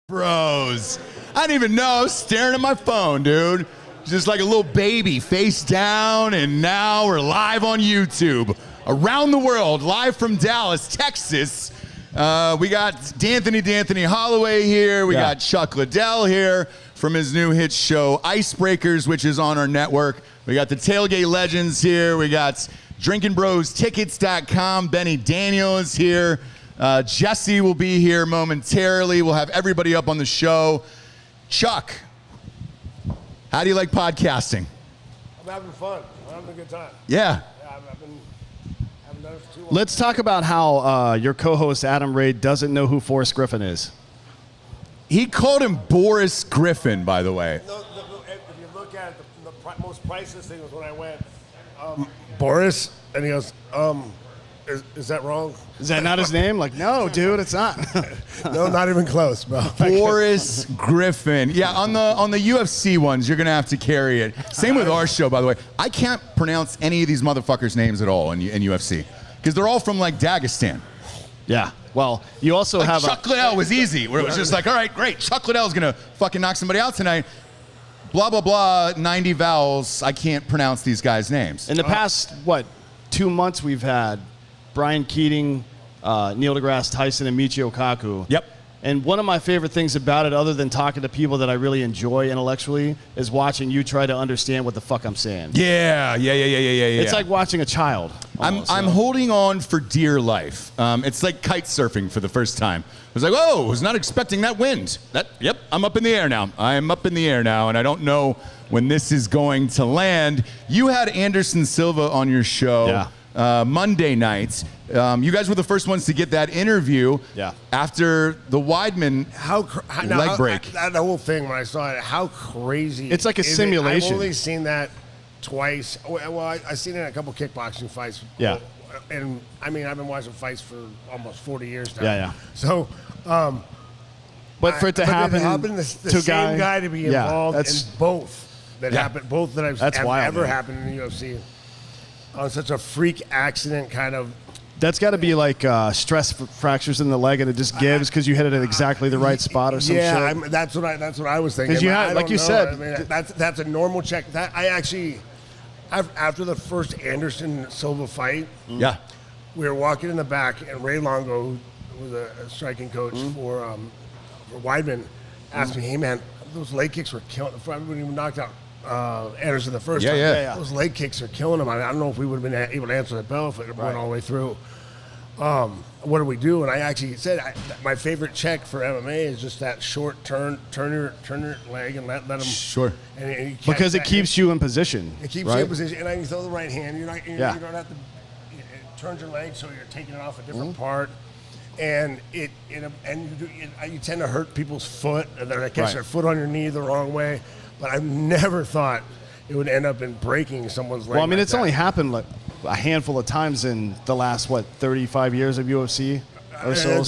Bros. I didn't even know. I was staring at my phone, dude. Just like a little baby, face down, and now we're live on YouTube. Around the world, live from Dallas, Texas. We got D'Anthony Holloway here. We got Chuck Liddell here from his new hit show, Icebreakers, which is on our network. We got the Tailgate Legends here. We got DrinkinBrosTickets.com. Benny Daniel is here. Jesse will be here momentarily. We'll have everybody up on the show. Chuck, how do you like podcasting? I'm having fun. I'm having a good time. Yeah. Haven't done it for too long. Let's talk about how your co-host Adam Ray doesn't know who Forrest Griffin is. He called him Boris Griffin, by the way. No, if you look at it, the most priceless thing was when I went, Boris, and he goes, is that wrong? Is that not his name? Like, no, dude, it's not. No, not even close, bro. Boris Griffin. Yeah, on the UFC ones, you're gonna have to carry it. Same with our show, by the way. I can't pronounce any of these motherfuckers' names at all in UFC because they're all from like Dagestan. Yeah. Well, you also have Chuck Liddell was easy, where it was just like, all right, great, Chuck Liddell's gonna fucking knock somebody out tonight. Blah blah blah. 90 vowels. I can't pronounce these guys' names. in the past 2 months we've had Brian Keating, Neil deGrasse Tyson, and Michio Kaku. Yep. And one of my favorite things about it, other than talking to people that I really enjoy intellectually, is watching you try to understand what the fuck I'm saying. Yeah. It's like watching a child. I'm holding on for dear life. It's like kite surfing for the first time. I was like, whoa, was not expecting that wind. Yep, I'm up in the air now. I am up in the air now, and I don't know when this is going to land. You had Anderson Silva on your show Monday nights. You guys were the first ones to get that interview after the Weidman leg break. That whole thing, when I saw it, how crazy. It's like a simulation. I've only seen that twice. Well, I've seen it in a couple kickboxing fights. Yeah. And I mean, I've been watching fights for almost 40 years now. Yeah. So, but for it to happen the to same guy to be involved in both that happened, both that have ever happened in the UFC on such a freak accident kind of. That's got to be like stress fractures in the leg, and it just gives because you hit it at exactly the right spot or some shit. Yeah, that's what I was thinking. Because you had, like you said, I mean, that's a normal check. That I actually, after the first Anderson Silva fight, we were walking in the back, and Ray Longo, who was a striking coach for Weidman, asked me, "Hey man, those leg kicks were killing." Everybody even knocked out Anderson the first time. Yeah. Those leg kicks are killing him. I don't know if we would have been able to answer that bell if it went all the way through. What do we do? And I actually said my favorite check for MMA is just that short turn your leg and let him. Sure. And because it keeps you in position. It keeps you in position, and then you throw the right hand. You don't have to. It turns your leg, so you're taking it off a different part. And you tend to hurt people's foot, and they catch their foot on your knee the wrong way. But I never thought it would end up in breaking someone's leg. Well, I mean, it's only happened like a handful of times in the last 35 years of UFC or so.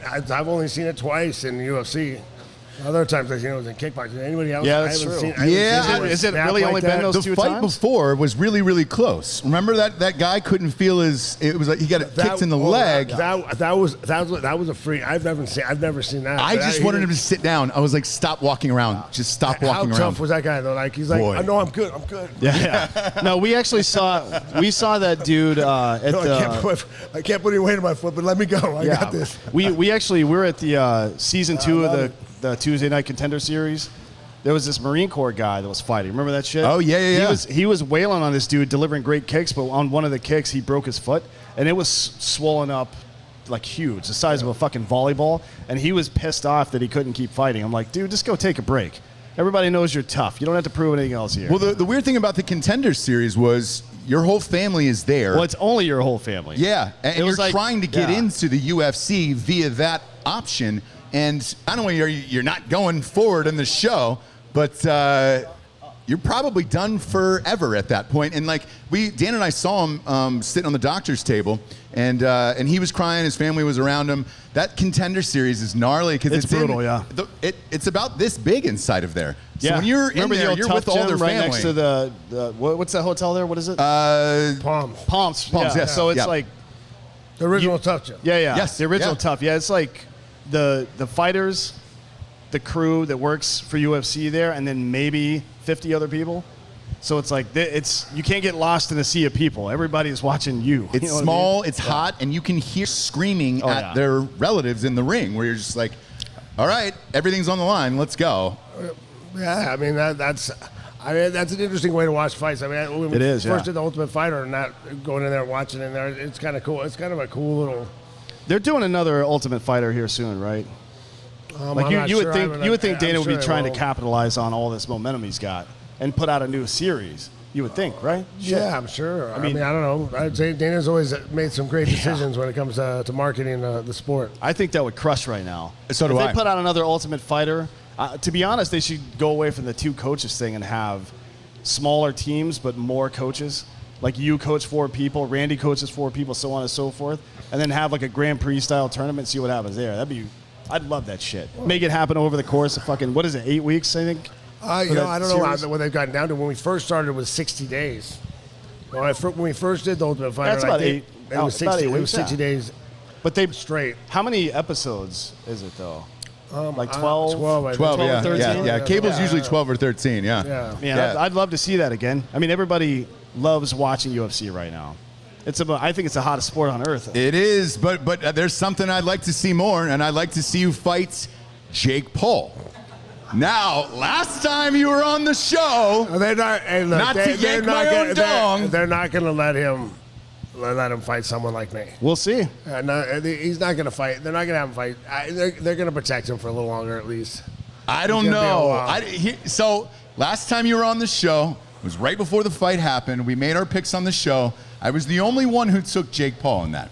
I've only seen it twice in the UFC. Other times I've seen it was in kickboxing. Anybody else? Yeah, that's true. Is it really only been those two times? The fight before was really, really close. Remember that guy couldn't feel his. It was like he got kicked in the leg. That was a free. I've never seen that. I just wanted him to sit down. I was like, stop walking around. Just stop walking around. How tough was that guy though? Like he's like, I know I'm good. Yeah. No, we actually saw that dude at the. I can't put any weight on my foot, but let me go. I got this. We're at the season 2 of the Tuesday Night Contender Series. There was this Marine Corps guy that was fighting. Remember that shit? Oh, yeah. He was wailing on this dude, delivering great kicks, but on one of the kicks, he broke his foot, and it was swollen up like huge, the size of a fucking volleyball, and he was pissed off that he couldn't keep fighting. I'm like, dude, just go take a break. Everybody knows you're tough. You don't have to prove anything else here. Well, the weird thing about the Contender Series was your whole family is there. Well, it's only your whole family. Yeah, and you're trying to get into the UFC via that option. And I don't know, you're not going forward in the show, but you're probably done forever at that point. And like Dan and I saw him sitting on the doctor's table, and he was crying. His family was around him. That Contender Series is gnarly because it's brutal. It's about this big inside of there. So when you're in there, you're with all their family. Right next to the what's that hotel there? What is it? Palms. Yeah. So it's like the original Tough Gym. Yeah. Yes. The original Tough. Yeah. It's like the fighters the crew that works for UFC there, and then maybe 50 other people. So it's like you can't get lost in a sea of people. Everybody's watching you. It's you know small, what I mean? it's hot, and you can hear screaming at yeah. their relatives in the ring where you're just like, all right, everything's on the line, let's go. Yeah, I mean that's an interesting way to watch fights. I mean, when we It is, first yeah. did the Ultimate Fighter and not going in there and watching in there, it's kind of cool. It's kind of a cool little. They're doing another Ultimate Fighter here soon, right? Like I'm not you would sure. think I'm Dana would sure be they trying to will. capitalize on all this momentum he's got and put out a new series. You would think, right? Yeah, I'm sure. I mean, I don't know. I'd say Dana's always made some great decisions when it comes to marketing the sport. I think that would crush right now. So do if I. they put out another Ultimate Fighter, to be honest, they should go away from the 2 coaches thing and have smaller teams but more coaches. Like you coach 4 people, Randy coaches 4 people, so on and so forth, and then have like a Grand Prix style tournament. See what happens there. I'd love that shit. Make it happen over the course of fucking 8 weeks, I think. I don't know what they've gotten down to. When we first started, it was 60 days. When we first did the Ultimate Fighter, That's about 8. It was 60, about 8 it was weeks, 60 yeah. days But they straight. How many episodes is it though? Like 12. 12. I think. 12, yeah, 13? yeah. Cable's Yeah. usually 12 or 13, yeah. Yeah. Man, Yeah. I'd love to see that again. I mean, everybody loves watching UFC right now. I think it's the hottest sport on earth. It is, but there's something I'd like to see more, and I'd like to see you fight Jake Paul. Now, last time you were on the show, They're not. Hey, look, Not to yank my own dong. They're not going to let him fight someone like me. We'll see. He's not going to fight. They're not going to have him fight. They're going to protect him for a little longer at least. I don't It's gonna be a know. while. So last time you were on the show, it was right before the fight happened. We made our picks on the show. I was the only one who took Jake Paul in that.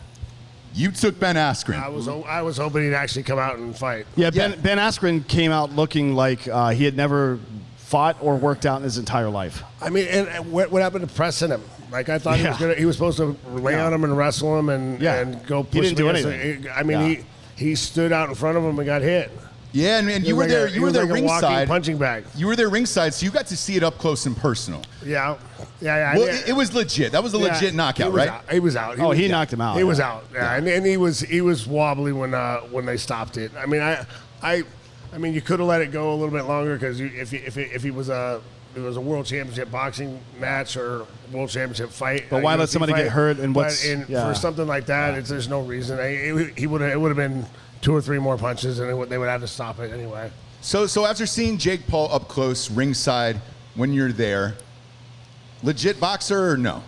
You took Ben Askren. I was hoping he'd actually come out and fight. Yeah, Yeah. Ben Askren came out looking like he had never fought or worked out in his entire life. I mean, and what happened to pressing him? Like I thought Yeah. he was supposed to lay on him and wrestle him and go push He didn't him do against anything. I mean, Yeah. he stood out in front of him and got hit. Yeah, and you He were was there. like You were there a walking ringside. punching bag. You were there ringside, so you got to see it up close and personal. Yeah. Well, it was legit. That was a legit knockout, right? He was out. He knocked him out. He was out. Yeah, and he was wobbly when they stopped it. I mean, I mean, you could have let it go a little bit longer because if it was a world championship boxing match or world championship fight. But why let UFC somebody get fight, hurt and but for something like that, there's no reason. It would have been 2 or 3 more punches, and they would have to stop it anyway. So after seeing Jake Paul up close, ringside, when you're there, legit boxer or no?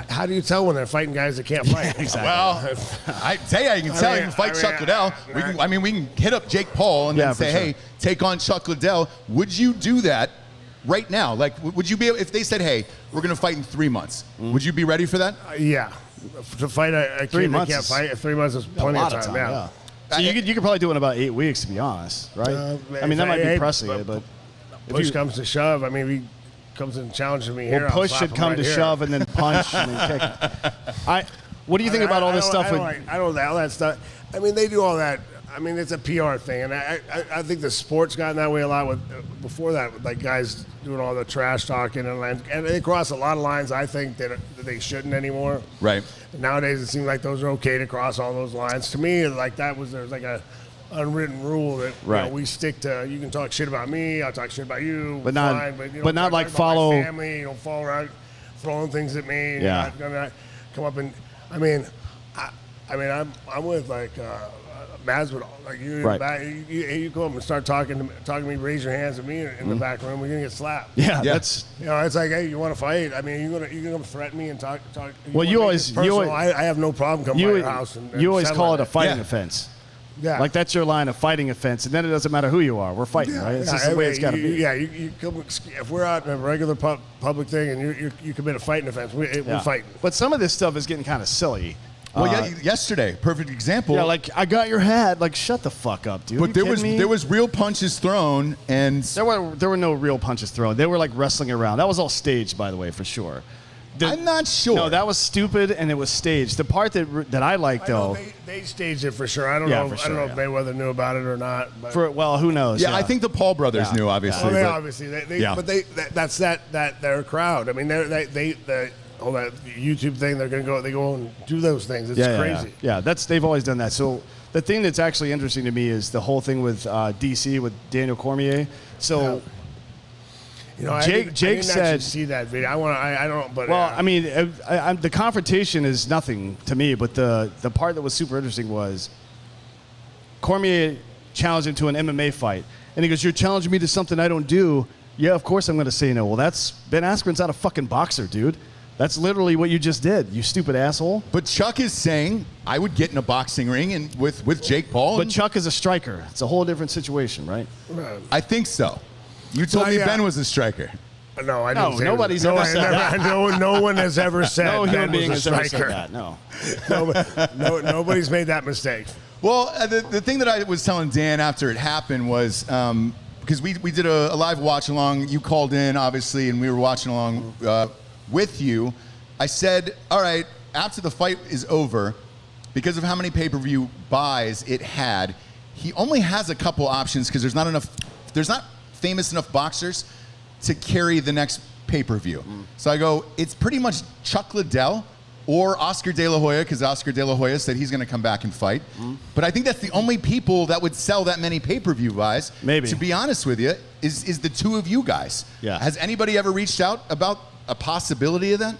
How do you tell when they're fighting guys that can't fight? Exactly. Well, I tell you, you can tell you can fight Chuck Liddell. We can hit up Jake Paul and Yeah, then for say, sure. hey, take on Chuck Liddell. Would you do that right now? Like, would you be able, if they said, hey, we're going to fight in 3 months, would you be ready for that? Yeah. To fight a 3 kid that months can't is fight, 3 months is a plenty lot of time. Yeah. So you could probably do it in about 8 weeks, to be honest, right? I mean, that might be pressing it, but Push comes to shove. I mean, if he comes and challenges me here, well, I'll push slap should him come right to here. shove and then punch and then kick. What do you think about all this stuff? I don't all that stuff. I mean, they do all that. I mean, it's a PR thing, and I think the sport's gotten that way a lot. With before that, with like guys doing all the trash talking and they cross a lot of lines. I think that they shouldn't anymore. Right. Nowadays, it seems like those are okay to cross all those lines. To me, like there's like a unwritten rule that we stick to. You can talk shit about me, I'll talk shit about you, But not- fine, but, you but not talk like about follow- my family. You don't follow around throwing things at me. Yeah. You're not gonna come up and I mean, I'm with like Masvidal. Like you, Right. you come up and start talking to me, raise your hands at me in the back room. We're gonna get slapped. Yeah, Yeah. that's You know, it's like, hey, you want to fight? I mean, you're gonna threaten me and talk. Well, wanna you make always- this you personal. always- I have no problem coming by your house. And you always settle call it a fighting Yeah. offense. Yeah. Like that's your line of fighting offense, and then it doesn't matter who you are. We're fighting, right? It's just the way it's got to be. Yeah, you come, if we're out in a regular public thing and you commit a fighting offense, we're fighting. But some of this stuff is getting kind of silly. Well, yesterday, perfect example. Yeah, like I got your hat. Like shut the fuck up, dude. but You kidding me? there was real punches thrown, and there were no real punches thrown. They were like wrestling around. That was all staged, by the way, for sure. I'm not sure. No, that was stupid, and it was staged. The part that I like though. They staged it for sure. I don't Yeah, know. for I don't sure, know if Mayweather knew about it or not. But Who knows? yeah, I think the Paul brothers Yeah. knew, obviously. they but- obviously, Yeah. but that's their crowd. I mean, they all that YouTube thing. They go and do those things. It's crazy. Yeah, they've always done that. So the thing that's actually interesting to me is the whole thing with DC with Daniel Cormier. So. You know, Jake I didn't said, actually see that video. I don't. But well, I mean, the confrontation is nothing to me, but the part that was super interesting was Cormier challenged him to an MMA fight, and he goes, "You're challenging me to something I don't do." Yeah, of course I'm going to say no. Well, Ben Askren's not a fucking boxer, dude. That's literally what you just did, you stupid asshole. But Chuck is saying I would get in a boxing ring and with Jake Paul. But Chuck is a striker. It's a whole different situation, right? I think so. You told me Ben was a striker. No, I didn't. No, nobody's ever said that. No one has ever said no human Ben being was has a ever striker. said that. No. Nobody's made that mistake. Well, the thing that I was telling Dan after it happened was because we did a live watch along. You called in, obviously, and we were watching along with you. I said, all right, after the fight is over, because of how many pay-per-view buys it had, he only has a couple options because there's not famous enough boxers to carry the next pay-per-view. So I go, it's pretty much Chuck Liddell or Oscar De La Hoya, because Oscar De La Hoya said he's going to come back and fight. But I think that's the only people that would sell that many pay-per-view buys. Maybe. To be honest with you, is the two of you guys. Yeah. Has anybody ever reached out about a possibility of that?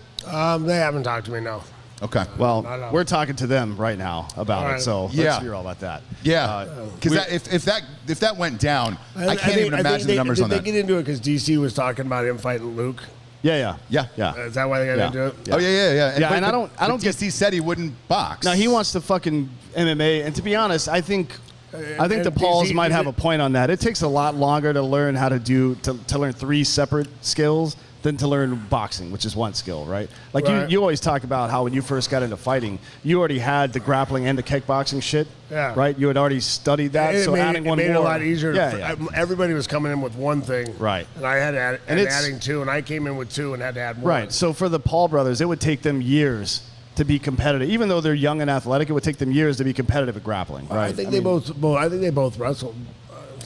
They haven't talked to me, no. Okay. Well, we're talking to them right now about it, so let's hear all about that. Yeah, because if that went down, I can't even imagine the numbers on that. Did they get into it because DC was talking about him fighting Luke? Yeah. Is that why they got into it? Oh yeah. And I don't get. DC said he wouldn't box. Now he wants to fucking MMA, and to be honest, I think the Pauls might have a point on that. It takes a lot longer to learn how to learn 3 separate skills than to learn boxing, which is one skill, right? Like Right. you always talk about how when you first got into fighting, you already had the grappling and the kickboxing shit, right? You had already studied that, so adding one more. It made it a lot easier. Yeah. Everybody was coming in with one thing, Right. And I had adding 2, and I came in with 2 and had to add 1. Right. So for the Paul brothers, it would take them years to be competitive. Even though they're young and athletic, it would take them years to be competitive at grappling, right? I think they both wrestled.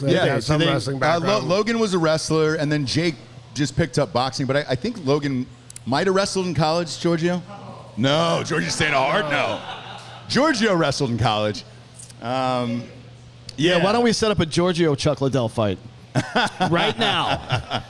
They had some wrestling background. Logan was a wrestler, and then Jake just picked up boxing. But I think Logan might have wrestled in college, Giorgio. No, Giorgio's saying a hard no. Giorgio wrestled in college. Why don't we set up a Giorgio Chuck Liddell fight right now?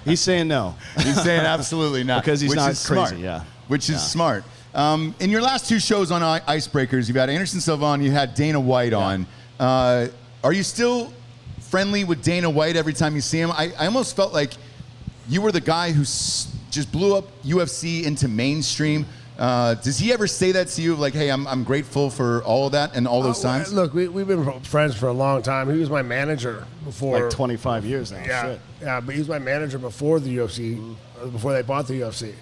He's saying no. He's saying absolutely not. Because he's which not is crazy, smart, Which is smart. In your last 2 shows on Icebreakers, you've had Anderson Silva on, you had Dana White on. Are you still friendly with Dana White every time you see him? I almost felt like you were the guy who just blew up UFC into mainstream. Does he ever say that to you, like, hey, I'm grateful for all of that and all those times? Look, we've been friends for a long time. He was my manager before. Like 25 years now. Yeah, but he was my manager before the UFC, before they bought the UFC.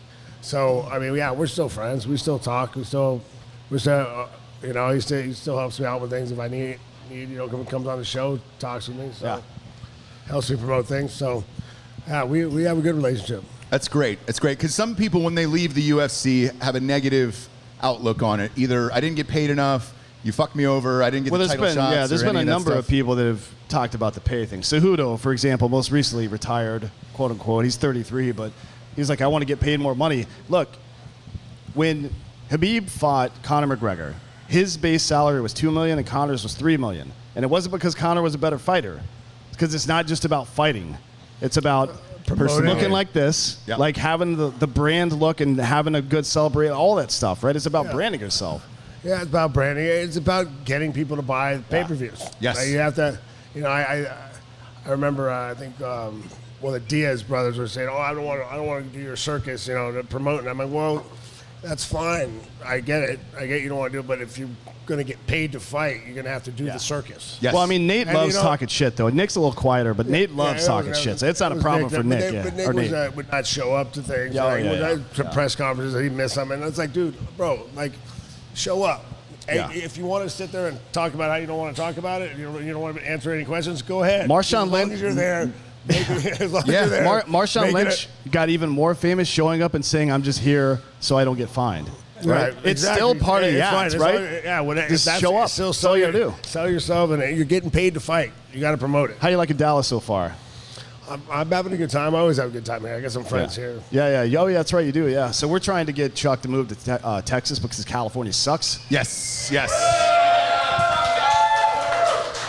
So, I mean, we're still friends. We still talk. We still he still helps me out with things if I need comes on the show, talks with me. So, helps me promote things. So, we have a good relationship. That's great. That's great. Because some people, when they leave the UFC, have a negative outlook on it. Either I didn't get paid enough, you fucked me over, I didn't get the title shots. There's been a number of people that have talked about the pay thing. Cejudo, for example, most recently retired, quote unquote. He's 33, but he's like, I want to get paid more money. Look, when Khabib fought Conor McGregor, his base salary was $2 million and Conor's was $3 million. And it wasn't because Conor was a better fighter. It's because it's not just about fighting. It's about looking like this, like having the brand look and having a good celebration, all that stuff, right? It's about branding yourself. Yeah, it's about branding. It's about getting people to buy pay-per-views. Yes. Like you have to, I remember, I think, the Diaz brothers were saying, I don't want to do your circus, to promote. And I'm like, well, that's fine. I get it. I get you don't want to do it, but if you're going to get paid to fight, you're going to have to do the circus. Yes. Well, I mean, Nate loves talking shit, though. Nick's a little quieter, but Nate loves talking shit, so it's not a problem for Nick. But Nick would not show up to things. To press conferences, he'd miss them. And it's like, dude, bro, like, show up. If you want to sit there and talk about how you don't want to talk about it, you don't want to answer any questions, go ahead. Marshawn Lynch, as long as you're there. As long as you're there. Marshawn Lynch got even more famous showing up and saying, I'm just here so I don't get fined. Right. It's still part of the act, right? Just show up. Still that's all you do. Sell yourself, and you're getting paid to fight. You got to promote it. How do you like in Dallas so far? I'm having a good time. I always have a good time here. I got some friends here. Yeah. Oh, yeah, that's right. You do. Yeah. So we're trying to get Chuck to move to Texas because California sucks. Yes.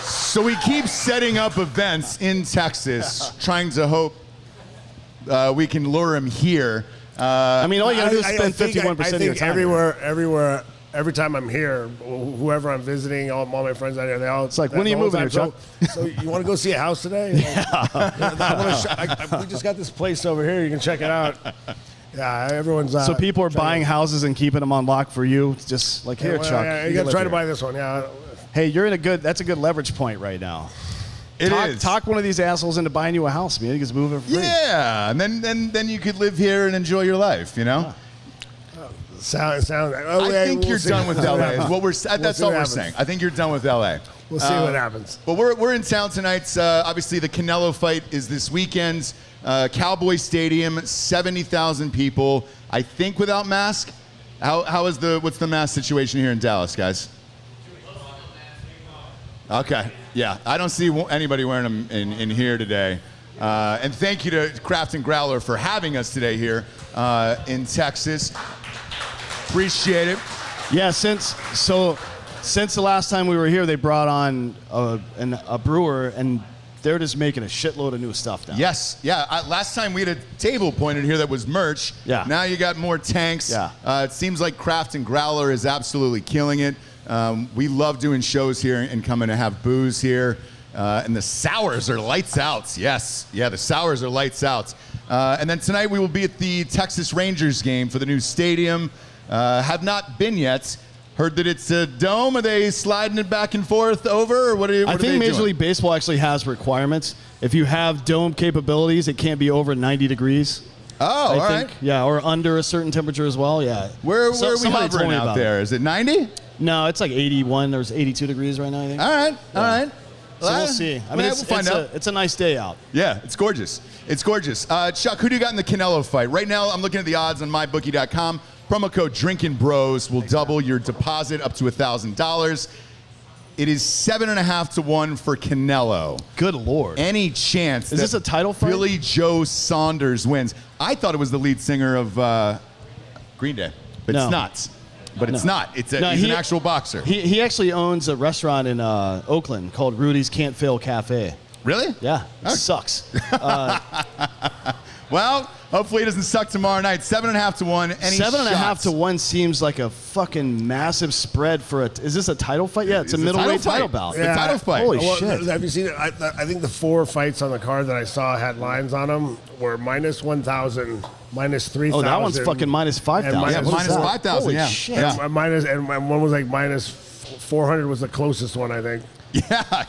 So we keep setting up events in Texas, trying to hope we can lure him here. All you got to do is spend 51% of your time. Everywhere, every time I'm here, whoever I'm visiting, all my friends out here, they all. It's like, when are you moving here, Chuck? So you want to go see a house today? We just got this place over here. You can check it out. Yeah, everyone's. So people are buying houses and keeping them on lock for you. It's just like, here, Chuck. Yeah, you got to try to buy this one. Yeah. Hey, that's a good leverage point right now. It is. Talk one of these assholes into buying you a house, man. You can move it for free. Yeah, and then you could live here and enjoy your life, you know? Sound. I think you're done with LA. That's all we're saying. I think you're done with LA. We'll see what happens. But we're in town tonight. Obviously, the Canelo fight is this weekend. Cowboy Stadium, 70,000 people. I think without mask. What's the mask situation here in Dallas, guys? Okay. Yeah, I don't see anybody wearing them in here today. And thank you to Craft and Growler for having us today here in Texas. Appreciate it. Yeah, since the last time we were here, they brought on a brewer, and they're just making a shitload of new stuff now. Yes, yeah. Last time we had a table pointed here that was merch. Yeah. Now you got more tanks. Yeah. It seems like Craft and Growler is absolutely killing it. We love doing shows here and coming to have booze here. And the sours are lights out. Yes. Yeah, the sours are lights out. And then tonight we will be at the Texas Rangers game for the new stadium. Have not been yet. Heard that it's a dome. Are they sliding it back and forth over? Or what are I think Major League Baseball actually has requirements. If you have dome capabilities, it can't be over 90 degrees. Oh, all right. Yeah, or under a certain temperature as well. Yeah. Where are we hovering out there? Is it 90? No, it's like 81. There's 82 degrees right now, I think. All right. Yeah. All right. So we'll see. I mean, we'll find out. It's a nice day out. Yeah, it's gorgeous. It's gorgeous. Chuck, who do you got in the Canelo fight? Right now, I'm looking at the odds on mybookie.com. Promo code Drinkin Bros will double your deposit up to $1,000. It is 7.5 to 1 for Canelo. Good Lord. Any chance is this a title fight? Billy Joe Saunders wins? I thought it was the lead singer of Green Day, but it's not. But it's not. He's an actual boxer. He actually owns a restaurant in Oakland called Rudy's Can't Fail Cafe. Really? Yeah. It sucks. Well, hopefully it doesn't suck tomorrow night. 7.5 to 1. Any 7.5 to 1 seems like a fucking massive spread for it. Is this a title fight? Yeah, it's a middleweight title bout. Yeah. It's a title fight. Holy shit. Have you seen it? I think the 4 fights on the card that I saw had lines on them were minus 1,000, minus 3,000. Oh, that one's fucking minus 5,000. Yeah, minus 5,000. Holy yeah. shit. Yeah. And one was like minus 400 was the closest one, I think.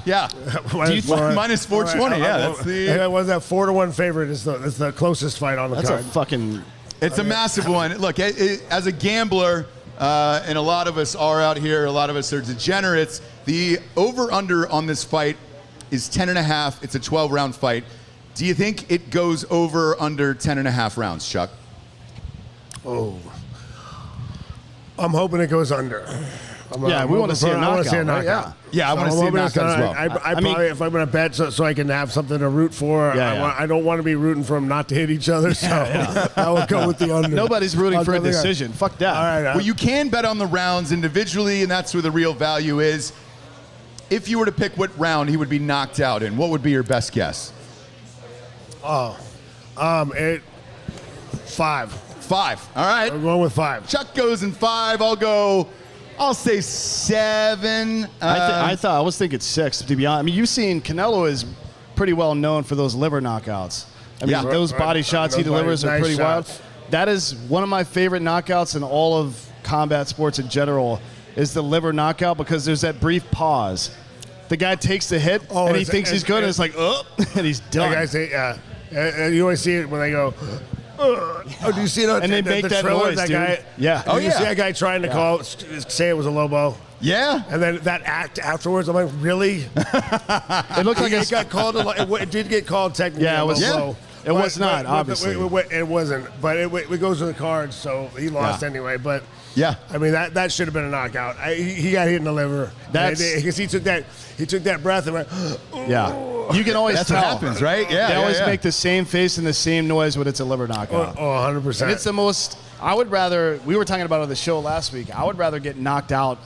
Yeah. Minus 420. Yeah, that's the. It was that 4-1 favorite. It's the closest fight on the card. That's a fucking. It's a massive one. Look, as a gambler, and a lot of us are out here. A lot of us are degenerates. The over/under on this fight is 10.5. It's a 12-round fight. Do you think it goes over under 10.5 rounds, Chuck? Oh, I'm hoping it goes under. We want to see a knockout. I want to see a knockout. Right? Yeah, I want to see a knockout as well. I probably, if I'm going to bet so I can have something to root for, I don't want to be rooting for them not to hit each other, so I will go with the under. Nobody's rooting for a decision. Fuck that. All right. Well, you can bet on the rounds individually, and that's where the real value is. If you were to pick what round he would be knocked out in, what would be your best guess? 5. 5. All right. I'm going with 5. Chuck goes in 5. I'll say 7. I was thinking 6, to be honest. I mean, you've seen Canelo is pretty well known for those liver knockouts. I mean, those body shots he delivers are pretty wild. That is one of my favorite knockouts in all of combat sports in general, is the liver knockout, because there's that brief pause. The guy takes the hit, and he thinks he's good, and it's like, and he's done. Like I say, you always see it when they go, oh, do you see it? And they make that noise, that dude. Guy, yeah. Oh, you see that guy trying to say it was a Lobo? Yeah. And then that act afterwards, I'm like, really? It looked like it got called. It did get called technically. Yeah, it was. Lobo. It was not, obviously. It wasn't, but it goes to the cards, so he lost anyway. But yeah, I mean that should have been a knockout. He got hit in the liver. That's because he took that breath and went. Yeah. You can always That's tell. what happens, right? Yeah. They yeah, always yeah. make the same face and the same noise when it's a liver Oh, knockout. 100%. And it's the most. I would rather. We were talking about it on the show last week. I would rather get knocked out,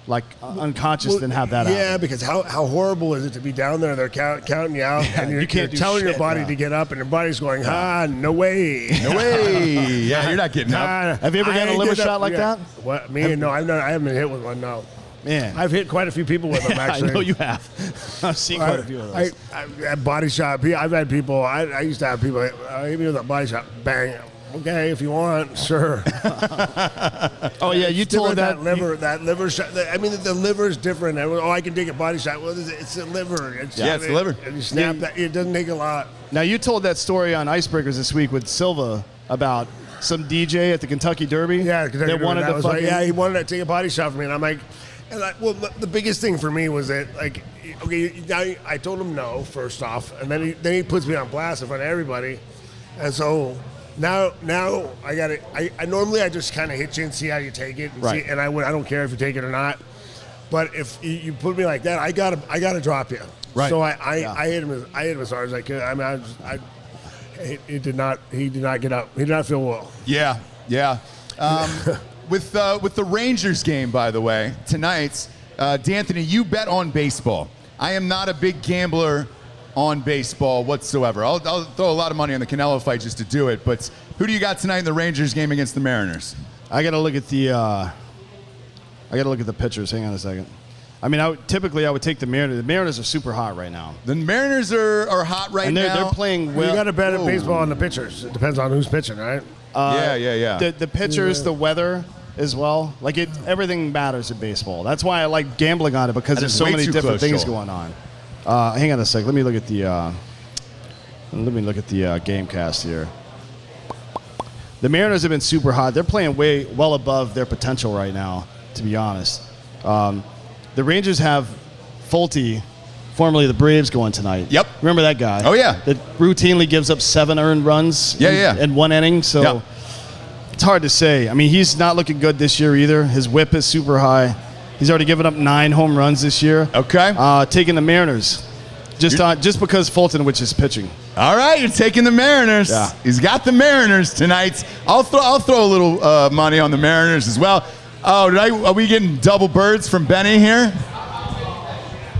like unconscious, than have that happen. Yeah, because how horrible is it to be down there? They're counting you out, and you can't do telling your shit, body yeah. to get up, and your body's going, no way. No way. Yeah, you're not getting up. Have you ever gotten a liver shot like that? What? Me? No, I haven't been hit with one. No. Man, I've hit quite a few people with them. Actually, I know you have. I've seen quite a few of those. I body shot. I've had people. I used to have people hit me with a body shot. Bang. Okay, if you want, sure. Oh yeah, you told that liver shot. I mean, the liver is different. I can take a body shot. Well, it's the liver. It's the liver. And you snap that. It doesn't take a lot. Now you told that story on Icebreakers this week with Silva about some DJ at the Kentucky Derby. Yeah, that wanted to fucking. Yeah, he wanted to take a body shot for me, and I'm like, well, the biggest thing for me was that, like, okay, I told him no first off, and then he puts me on blast in front of everybody, and so. Now I got it. I normally I just kind of hit you and see how you take it, and right. see, and I don't care if you take it or not. But if you put me like that, I gotta drop you. Right. So I hit him as hard as I could. I mean, he did not get up. He did not feel well. Yeah. With the Rangers game, by the way, tonight, D'Anthony, you bet on baseball. I am not a big gambler on baseball whatsoever. I'll throw a lot of money on the Canelo fight just to do it. But who do you got tonight in the Rangers game against the Mariners? I got to look at the pitchers. Hang on a second. I mean, I would take the Mariners. The Mariners are super hot right now. The Mariners are hot right and now. They're playing well. You got to bet at baseball on the pitchers. It depends on who's pitching, right? Yeah. The pitchers, the weather as well. Like everything matters in baseball. That's why I like gambling on it, because there's so many different things going on. Hang on a sec. Let me look at the Gamecast here. The Mariners have been super hot. They're playing well above their potential right now, to be honest. The Rangers have Fulte, formerly the Braves, going tonight. Yep. Remember that guy? Oh, yeah. That routinely gives up 7 earned runs in one inning. So Yep. It's hard to say. I mean, he's not looking good this year either. His whip is super high. He's already given up 9 home runs this year. Okay. Taking the Mariners. Just because Fultonwich is pitching. All right, you're taking the Mariners. Yeah. He's got the Mariners tonight. I'll throw a little money on the Mariners as well. Oh, are we getting double birds from Benny here?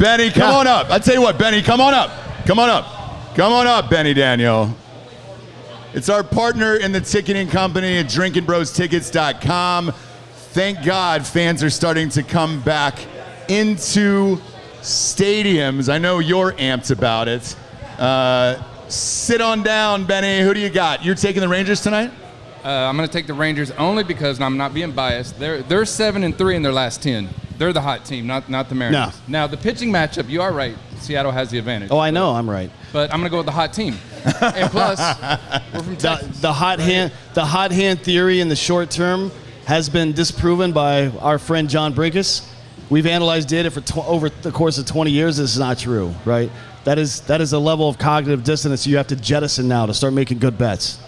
Benny, come on up. I tell you what, Benny, come on up. Come on up, Benny Daniel. It's our partner in the ticketing company at drinkinbrostickets.com. Thank God fans are starting to come back into stadiums. I know you're amped about it. Sit on down, Benny. Who do you got? You're taking the Rangers tonight? I'm going to take the Rangers only because I'm not being biased. They're 7-3 in their last 10. They're the hot team, not the Mariners. No. Now the pitching matchup, you are right. Seattle has the advantage. Oh, I know, I'm right. But I'm going to go with the hot team. And plus, we're from Texas. The hot hand theory in the short term has been disproven by our friend John Brinkus. We've analyzed data for over the course of 20 years. This is not true, right? That is a level of cognitive dissonance you have to jettison now to start making good bets.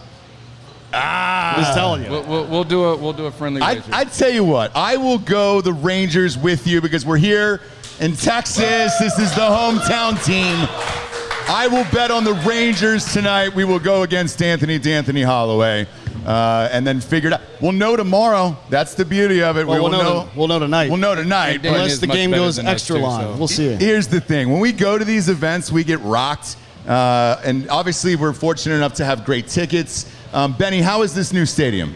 I'm just telling you. We'll do a friendly wager. I tell you what, I will go the Rangers with you because we're here in Texas. This is the hometown team. I will bet on the Rangers tonight. We will go against D'Anthony Holloway, and then figure it out. We'll know tomorrow. That's the beauty of it. Well, we'll know tonight. We'll know tonight. Dan Unless is the much game better goes than us extra too, long. so. We'll see. Here's the thing. When we go to these events, we get rocked. And obviously, we're fortunate enough to have great tickets. Benny, how is this new stadium?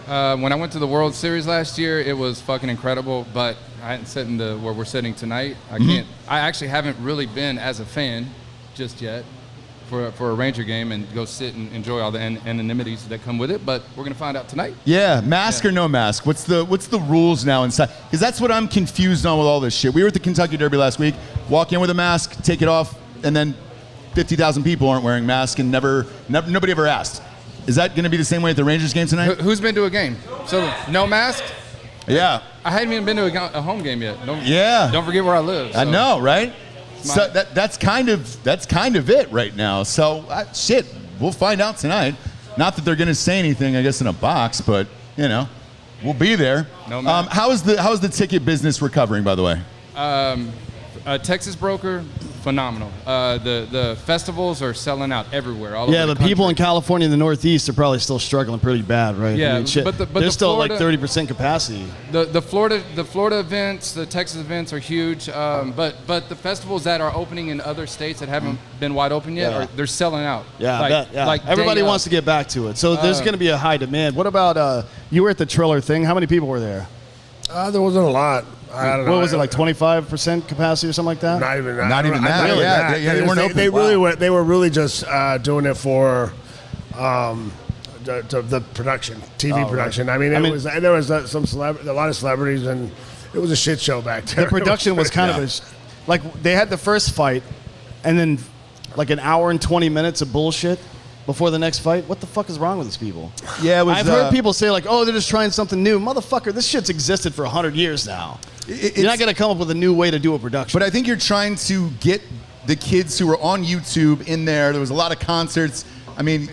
When I went to the World Series last year, it was fucking incredible, but I hadn't sat in where we're sitting tonight. I actually haven't really been as a fan just yet for a Ranger game and go sit and enjoy all the anonymities that come with it, but we're going to find out tonight. Yeah, mask or no mask? What's the rules now inside? Because that's what I'm confused on with all this shit. We were at the Kentucky Derby last week. Walk in with a mask, take it off, and then 50,000 people aren't wearing masks, and nobody ever asked. Is that going to be the same way at the Rangers game tonight? Who's been to a game? So no mask? Yeah. I hadn't even been to a home game yet. Don't forget where I live. I know, right? So that's kind of it right now. So shit, we'll find out tonight. Not that they're going to say anything, I guess, in a box, but we'll be there. No mask. How is the ticket business recovering, by the way? A Texas broker phenomenal. The festivals are selling out everywhere. All Yeah, over the the people in country. California and the Northeast are probably still struggling pretty bad, right? Yeah, I mean, shit, but the they're still at like Florida- 30% capacity. The Florida events, the Texas events are huge. But the festivals that are opening in other states that haven't been wide open yet, Yeah. they're selling out. Yeah, I bet, yeah. Like Everybody wants to get back to it. So there's going to be a high demand. What about, you were at the Triller thing. How many people were there? There wasn't a lot. I don't know. What was it, like 25% capacity or something like that? Not even Not even that. Really Yeah, that. they weren't open. They really Wow. were. They were really just doing it for the production, TV production. right. I mean, I mean- there was a lot of celebrities, and it was a shit show back there. The production was kind of like they had the first fight, and then like an hour and 20 minutes of bullshit before the next fight. What the fuck is wrong with these people? Yeah, it was. I've heard people say like, "Oh, they're just trying something new." Motherfucker, this shit's existed for 100 years now. You're not gonna come up with a new way to do a production. But I think you're trying to get the kids who were on YouTube in there. There was a lot of concerts. I mean,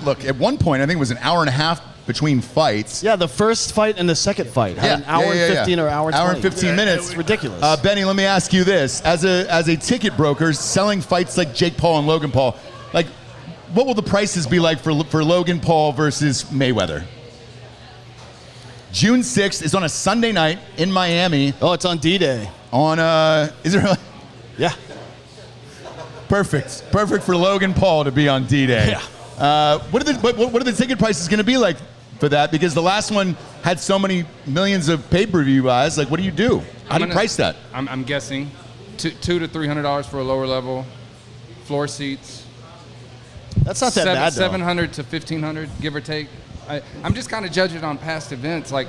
look, at one point, I think it was an hour and a half between fights. yeah, the first fight and the second fight had an hour and 15 or hour 20. and 15 minutes. It's ridiculous. Benny, let me ask you this: as a ticket broker selling fights like Jake Paul and Logan Paul, like, what will the prices be like for Logan Paul versus Mayweather? June 6th is on a Sunday night in Miami. Oh, it's on D-Day. On is it really? Yeah. Perfect for Logan Paul to be on D-Day. Yeah. What are the ticket prices going to be like for that? Because the last one had so many millions of pay-per-view buys. Like, what do you do? How do you price that? I'm guessing $200 to $300 for a lower level, floor seats. That's not that bad, though. $700 to $1,500, give or take. I'm just kind of judging on past events, like.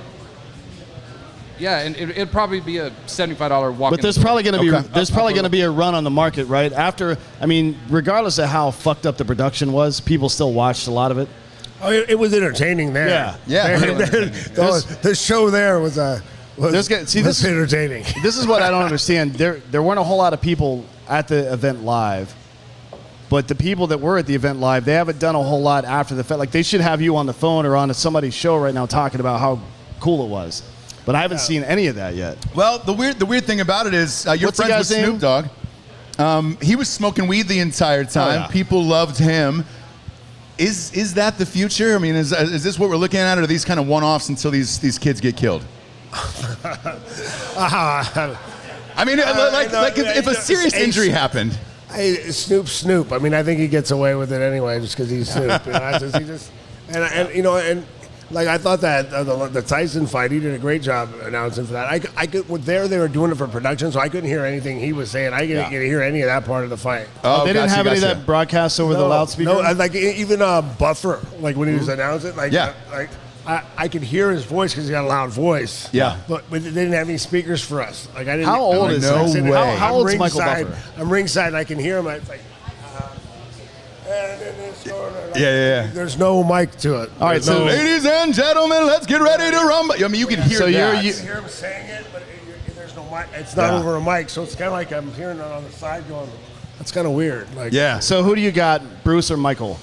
Yeah, and it'd probably be a $75 walk. But there's probably going to be Okay. going to be a run on the market, right? After, I mean, regardless of how fucked up the production was, people still watched a lot of it. Oh, it was entertaining there. Yeah. The show there was this entertaining. This is what I don't understand. There weren't a whole lot of people at the event live, but the people that were at the event live, they haven't done a whole lot after the fact. Like, they should have you on the phone or on somebody's show right now talking about how cool it was. But I haven't seen any of that yet. Well, the weird thing about it is you're What's the friends with guy's Snoop Dogg. He was smoking weed the entire time. yeah. People loved him. Is that the future? I mean, is this what we're looking at, or are these kind of one-offs until these kids get killed? I mean, if a serious injury happened. Hey, Snoop. I mean, I think he gets away with it anyway, just because he's Snoop. You know, like, I thought that the Tyson fight, he did a great job announcing for that. I could they were doing it for production, so I couldn't hear anything he was saying. I couldn't hear any of that part of the fight. Oh, They didn't have any of that broadcast over the loudspeaker? No, like even Buffer, like when he was announcing, like, Yeah. I could hear his voice because he got a loud voice. Yeah. But they didn't have any speakers for us. Like, I didn't. How old is No that? way. How old is Michael ringside. Buffer? I'm ringside, and I can hear him. It's like, Yeah. There's no mic to it. All right, so Ladies and gentlemen, let's get ready to rumble. I mean, you can hear So that. I can hear him saying it, but there's no mic. It's not over a mic, so it's kind of like I'm hearing it on the side going. That's kind of weird. Like, Yeah. So who do you got, Bruce or Michael,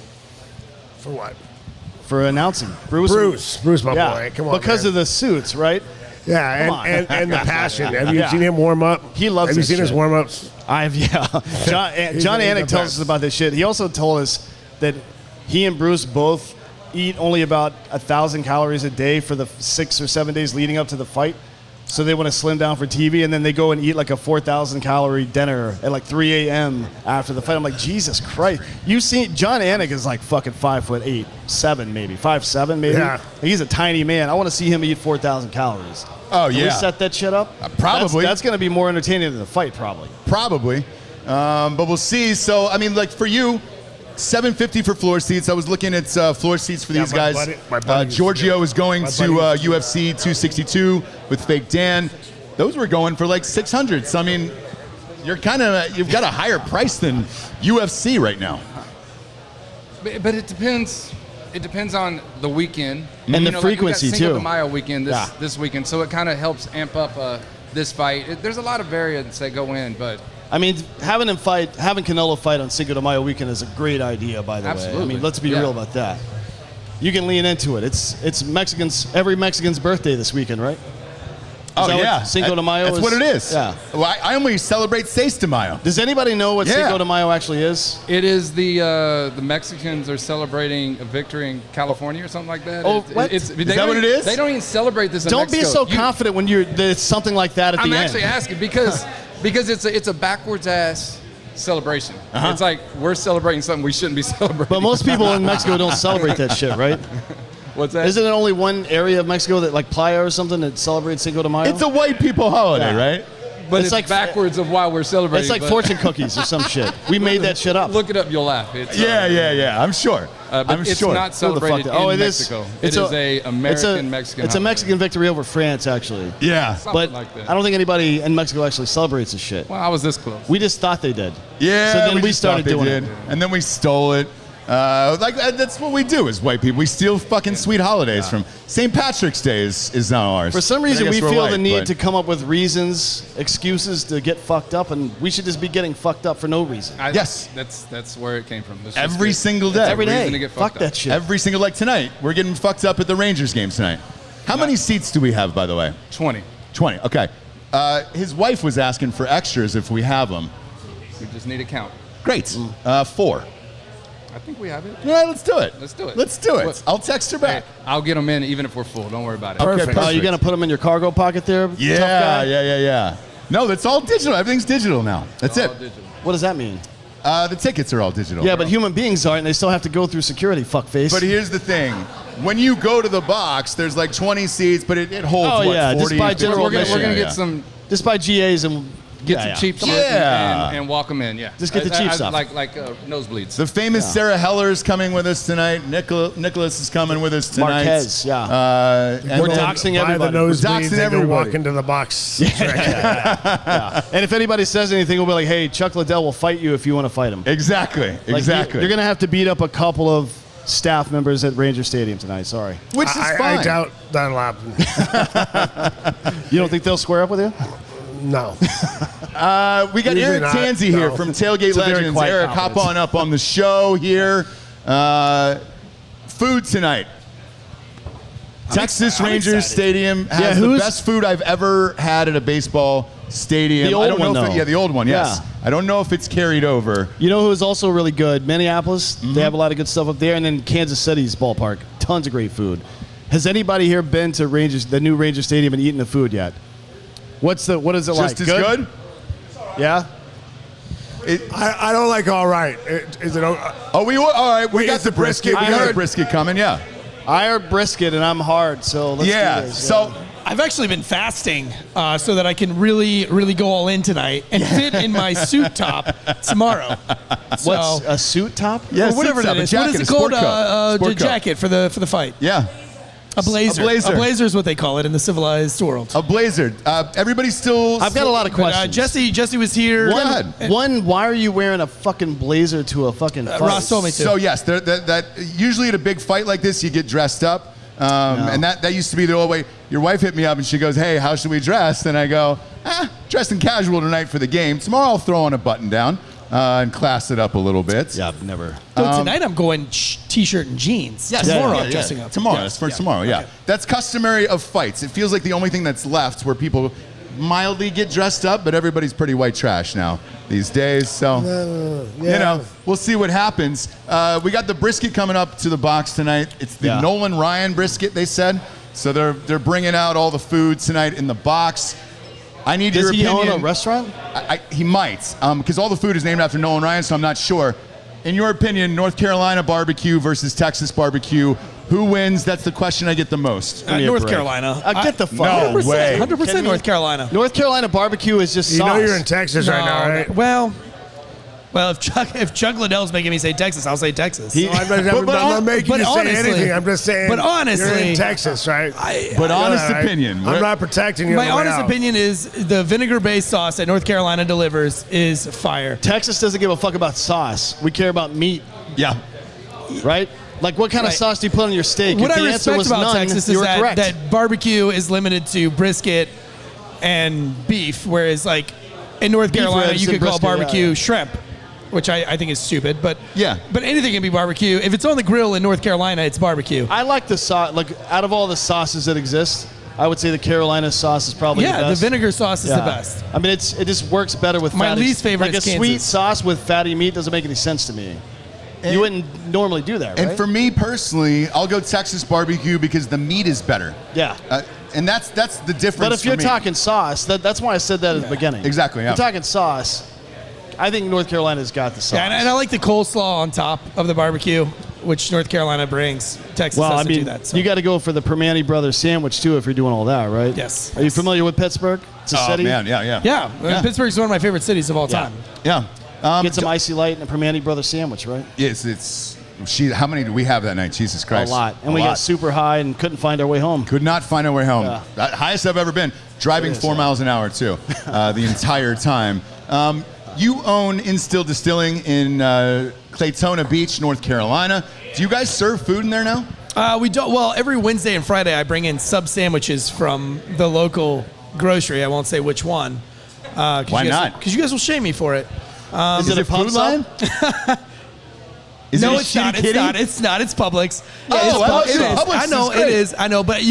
for what? for announcing? Bruce, my boy. Come on, because man. of the suits, right? Yeah, Come on. and the passion. Have you Yeah. seen him warm up? He loves Have you this seen his shit. warm ups? John he's the Anik tells best. us about this shit. He also told us that he and Bruce both eat only about 1,000 calories a day for the 6 or 7 days leading up to the fight. So they want to slim down for TV, and then they go and eat like a 4,000 calorie dinner at like 3 a.m. after the fight. I'm like, Jesus Christ! You see, John Anik is like fucking 5'8", 7 maybe, 5'7" maybe. Yeah. He's a tiny man. I want to see him eat 4,000 calories. Oh, Can we yeah. set that shit up? Probably. That's going to be more entertaining than the fight, probably. Probably. But we'll see. So, I mean, like, for you, $750 for floor seats. I was looking at floor seats for these my guys. buddy Giorgio is going my to buddy- UFC 262 with Fake Dan. Those were going for like $600. So, I mean, you've got a higher price than UFC right now. But it depends. It depends on the weekend And the frequency, we got Cinco too. de Mayo weekend this weekend, so it kind of helps amp up this fight. There's a lot of variants that go in, but I mean, having Canelo fight on Cinco de Mayo weekend is a great idea, by the way. I Absolutely. mean, let's be Yeah. real about that. You can lean into it. It's every Mexican's birthday this weekend, right? Oh, that what yeah. Cinco de Mayo That's is? what it is. Yeah. Well, I only celebrate 6 de Mayo. Does anybody know what Yeah. Cinco de Mayo actually is? It is the Mexicans are celebrating a victory in California or something like that. Oh, what? Is that what it is? They don't even celebrate this in Don't be Mexico. so confident when it's something like that at I'm the end. actually asking because it's a backwards ass celebration. It's like we're celebrating something we shouldn't be celebrating. But most people in Mexico don't celebrate that shit, right? What's that? Isn't it only one area of Mexico that, like Playa or something, that celebrates Cinco de Mayo? It's a white people holiday, Yeah. right? But it's it's like- backwards of why we're celebrating. It's like but- fortune cookies or some shit. We made that shit up. Look it up, you'll laugh. It's, Yeah. I'm sure. but I'm it's sure. not celebrated in it is. Mexico. It's It is a American-Mexican It's a holiday. Mexican victory over France, actually. Yeah. Something But like that. I don't think anybody in Mexico actually celebrates this shit. Well, I was this close. We just thought they did. Yeah. So then we just started thought they doing did. it. And then we stole it. That's what we do as white people. We steal fucking sweet holidays from. St. Patrick's Day is not ours. For some I reason, guess we we're feel white, the need but- to come up with reasons, excuses to get fucked up, and we should just be getting fucked up for no reason. Yes. That's where it came from. It's just Every good. single day. It's a Every reason day. to get Fuck fucked that up. shit. Every single, like tonight, we're getting fucked up at the Rangers game tonight. How many seats do we have, by the way? 20. 20. Okay. His wife was asking for extras if we have them. We just need a count. Great. 4. I think we have it. Yeah, let's do it. Let's do it. Let's do it. What? I'll text her back. Hey, I'll get them in even if we're full. Don't worry about it. Okay, perfect. You gonna put them in your cargo pocket there? tough Yeah, guy? yeah. No, that's all digital. Everything's digital now. That's All it. digital. What does that mean? The tickets are all digital. Yeah, but human beings aren't, and they still have to go through security, fuckface. But here's the thing. When you go to the box, there's like 20 seats, but it holds, Oh, what, yeah, just 40? by 50? general We're gonna admission. get some just buy GAs and some cheap seats Yeah. and walk them in. Yeah. Just get the cheap stuff. Like nosebleeds. The famous Sarah Heller's coming with us tonight. Nicholas is coming with us tonight. Marquez, yeah. And We're then- doxing Buy everybody. the nosebleeds doxing and go everybody. walk into the box. And if anybody says anything, we'll be like, hey, Chuck Liddell will fight you if you want to fight him. Exactly. Like, Exactly. You're going to have to beat up a couple of staff members at Ranger Stadium tonight. Sorry. Which is fine. I doubt that'll happen. You don't think they'll square up with you? No. We got Usually Eric not, Tanzi here no. from Tailgate It's a very Legends. quiet Eric, hop confidence. on up on the show here. Food tonight. Texas I'm Rangers excited. Stadium has the who's- best food I've ever had at a baseball stadium. The old I don't know one, if though. yeah, the old one, yes. Yeah. I don't know if it's carried over. You know who is also really good? Minneapolis. Mm-hmm. They have a lot of good stuff up there. And then Kansas City's ballpark. Tons of great food. Has anybody here been to the new Ranger Stadium and eaten the food yet? What is it Just like? as good? Yeah? I don't like all right. Is it? Oh, all right. We Wait, got is the the brisket- brisket. We I got the heard- brisket coming, yeah. I heard brisket and I'm hard, so let's Yeah. do this. So I've actually been fasting so that I can really, really go all in tonight and fit in my suit top tomorrow. So, What's a suit top? yeah, or whatever suit that top, a is. jacket, What is a it called? sport coat. Sport coat. Jacket for the fight. Yeah. A blazer. A blazer. A blazer is what they call it in the civilized world. A blazer. Everybody's still. I've got a lot of But, questions. Jesse was here. Go ahead. One, why are you wearing a fucking blazer to a fucking fight? Ross told me to. So yes, that usually at a big fight like this, you get dressed up, and that used to be the old way. Your wife hit me up and she goes, "Hey, how should we dress?" And I go, "Dressing casual tonight for the game. Tomorrow I'll throw on a button down and class it up a little bit." Yeah, I've never. So tonight I'm going t-shirt and jeans. Yes, Tomorrow yeah, I'm dressing up. Tomorrow, Yeah. that's for tomorrow. Yeah, that's customary of fights. It feels like the only thing that's left where people mildly get dressed up, but everybody's pretty white trash now these days. So you know, we'll see what happens. We got the brisket coming up to the box tonight. It's the Yeah. Nolan Ryan brisket, they said. So they're bringing out all the food tonight in the box. I need Does your he opinion. own a restaurant? He might, because all the food is named after Nolan Ryan, so I'm not sure. In your opinion, North Carolina barbecue versus Texas barbecue, who wins? That's the question I get the most. me a North break. Carolina. Get the fuck No out. way. 100% Kidding me? North Carolina. North Carolina barbecue is just You sauce. know you're in Texas right now, right? Well, if Chuck Liddell's making me say Texas, I'll say Texas. No, I'm not making you say honestly- anything. I'm just saying. but honestly- you're in Texas, right? But honest All right. opinion. I'm not protecting you. My on the way honest out. opinion is the vinegar-based sauce that North Carolina delivers is fire. Texas doesn't give a fuck about sauce. We care about meat, Yeah. right? Like, what kind of Right. sauce do you put on your steak? What if I the answer respect was about none, Texas you is were correct. that barbecue is limited to brisket and beef, whereas like in North Beef Carolina ribs you and could call brisket, yeah, barbecue yeah. shrimp, which I think is stupid. But Yeah. but anything can be barbecue. If it's on the grill in North Carolina, it's barbecue. I like the sauce. Like, out of all the sauces that exist, I would say the Carolina sauce is probably the Yeah, best. the vinegar sauce is the Yeah. best. I mean, it just works better with My fatty. least favorite like is a sweet Kansas. sauce with fatty meat doesn't make any sense to me. You wouldn't normally do that, right? And for me personally, I'll go Texas barbecue because the meat is better. Yeah. And that's the difference. But if for you're me. talking sauce, that's why I said that at the beginning. Exactly, yeah. If you're talking sauce, I think North Carolina's got the sauce. Yeah, and I like the coleslaw on top of the barbecue, which North Carolina brings. Texas well, I doesn't mean, do that. So. you got to go for the Permane Brothers sandwich too if you're doing all that, right? Yes. Are you familiar with Pittsburgh? It's a Oh city. man, yeah. Yeah, I mean, Pittsburgh's one of my favorite cities of all Yeah. time. Yeah. Get some icy light and a Permane Brothers sandwich, right? It's how many did we have that night? Jesus Christ. A lot. And we got super high and couldn't find our way home. Could not find our way home. Yeah. The highest I've ever been. Driving 4 miles an hour, too, the entire time. You own Instill Distilling in Claytona Beach, North Carolina. Do you guys serve food in there now? We don't. Well, every Wednesday and Friday, I bring in sub sandwiches from the local grocery. I won't say which one. Why not? Because you guys will shame me for it. Is it a Food Line? Is No, it a it's not. shitty It's kitty? not. It's not. It's Publix. Oh, well, It is. Publix I know is great. it is. I know, but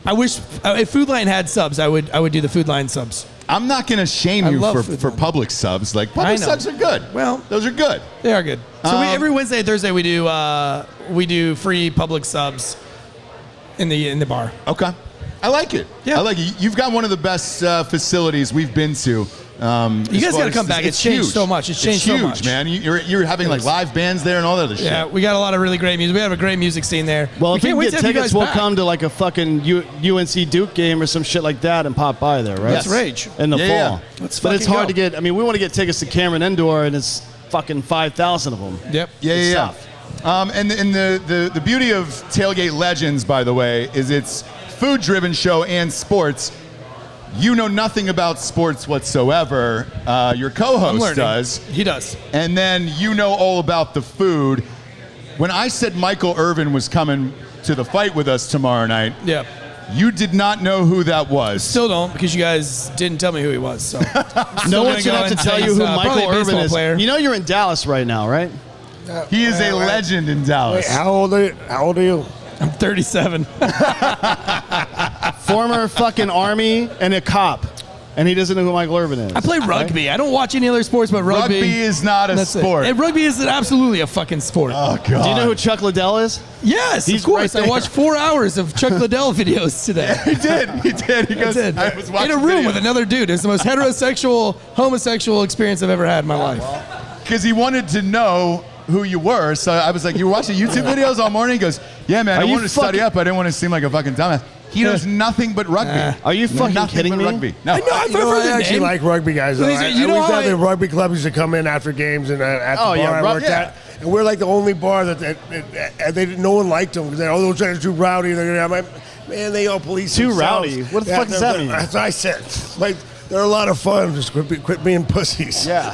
I wish if Food Line had subs, I would do the Food Line subs. I'm not going to shame I you love for Food Line. public subs. Like, I public know. subs are good. Well- those are good. They are good. So every Wednesday and Thursday we do free Publix subs in the bar. Okay. I like it. Yeah. I like it. You've got one of the best facilities we've been to. You guys got to come back. It's changed huge. so much. It's changed huge, so much. man. You're having like live bands there and all that other shit. Yeah, we got a lot of really great music. We have a great music scene there. Well, if we can't can wait get to have you tickets, guys we'll back. come to like a fucking UNC Duke game or some shit like that and pop by there, right? Let's rage. In the Yeah, fall. yeah. Let's But it's fucking hard go. to get. I mean, we want to get tickets to Cameron Indoor, and it's fucking 5,000 of them. Yep. Yeah, It's yeah, tough. yeah. And the beauty of Tailgate Legends, by the way, is it's food-driven show and sports. You know nothing about sports whatsoever. Your I'm co-host learning. does. He does. And then you know all about the food. When I said Michael Irvin was coming to the fight with us tomorrow night, Yeah. you did not know who that was. Still don't because you guys didn't tell me who he was. So No one should have to tell you who Michael Irvin is. Player. You know you're in Dallas right now, right? He is a legend in Dallas. Wait, how old are you? I'm 37. Former fucking Army and a cop. And he doesn't know who Michael Irvin is. I play rugby. I don't watch any other sports but rugby. Rugby is not a That's it. sport. And rugby is absolutely a fucking sport. Oh, God. Do you know who Chuck Liddell is? Yes, He's of course. right I watched 4 hours of Chuck Liddell videos today. He did. He did. He I goes, did. I was watching In a room video. with another dude. It's the most heterosexual, homosexual experience I've ever had in my life. Because he wanted to know who you were. So I was like, you were watching YouTube videos all morning? He goes, yeah, man, I you wanted to study fucking- up. I didn't want to seem like a fucking dumbass. He knows nothing but rugby. Are you fucking nothing kidding but me? rugby. No. I know. I've You know, heard I the actually name. like rugby guys. Though. Listen, I you know used to how have the I- rugby clubs used to come in after games and at the Oh, bar yeah, I rug- worked yeah. at. And we're like the only bar that no one liked them because those guys are too rowdy. I'm like, man, they all police Too themselves. rowdy? What the fuck does that mean? That's what I said. Like, they're a lot of fun. Just quit being pussies. Yeah.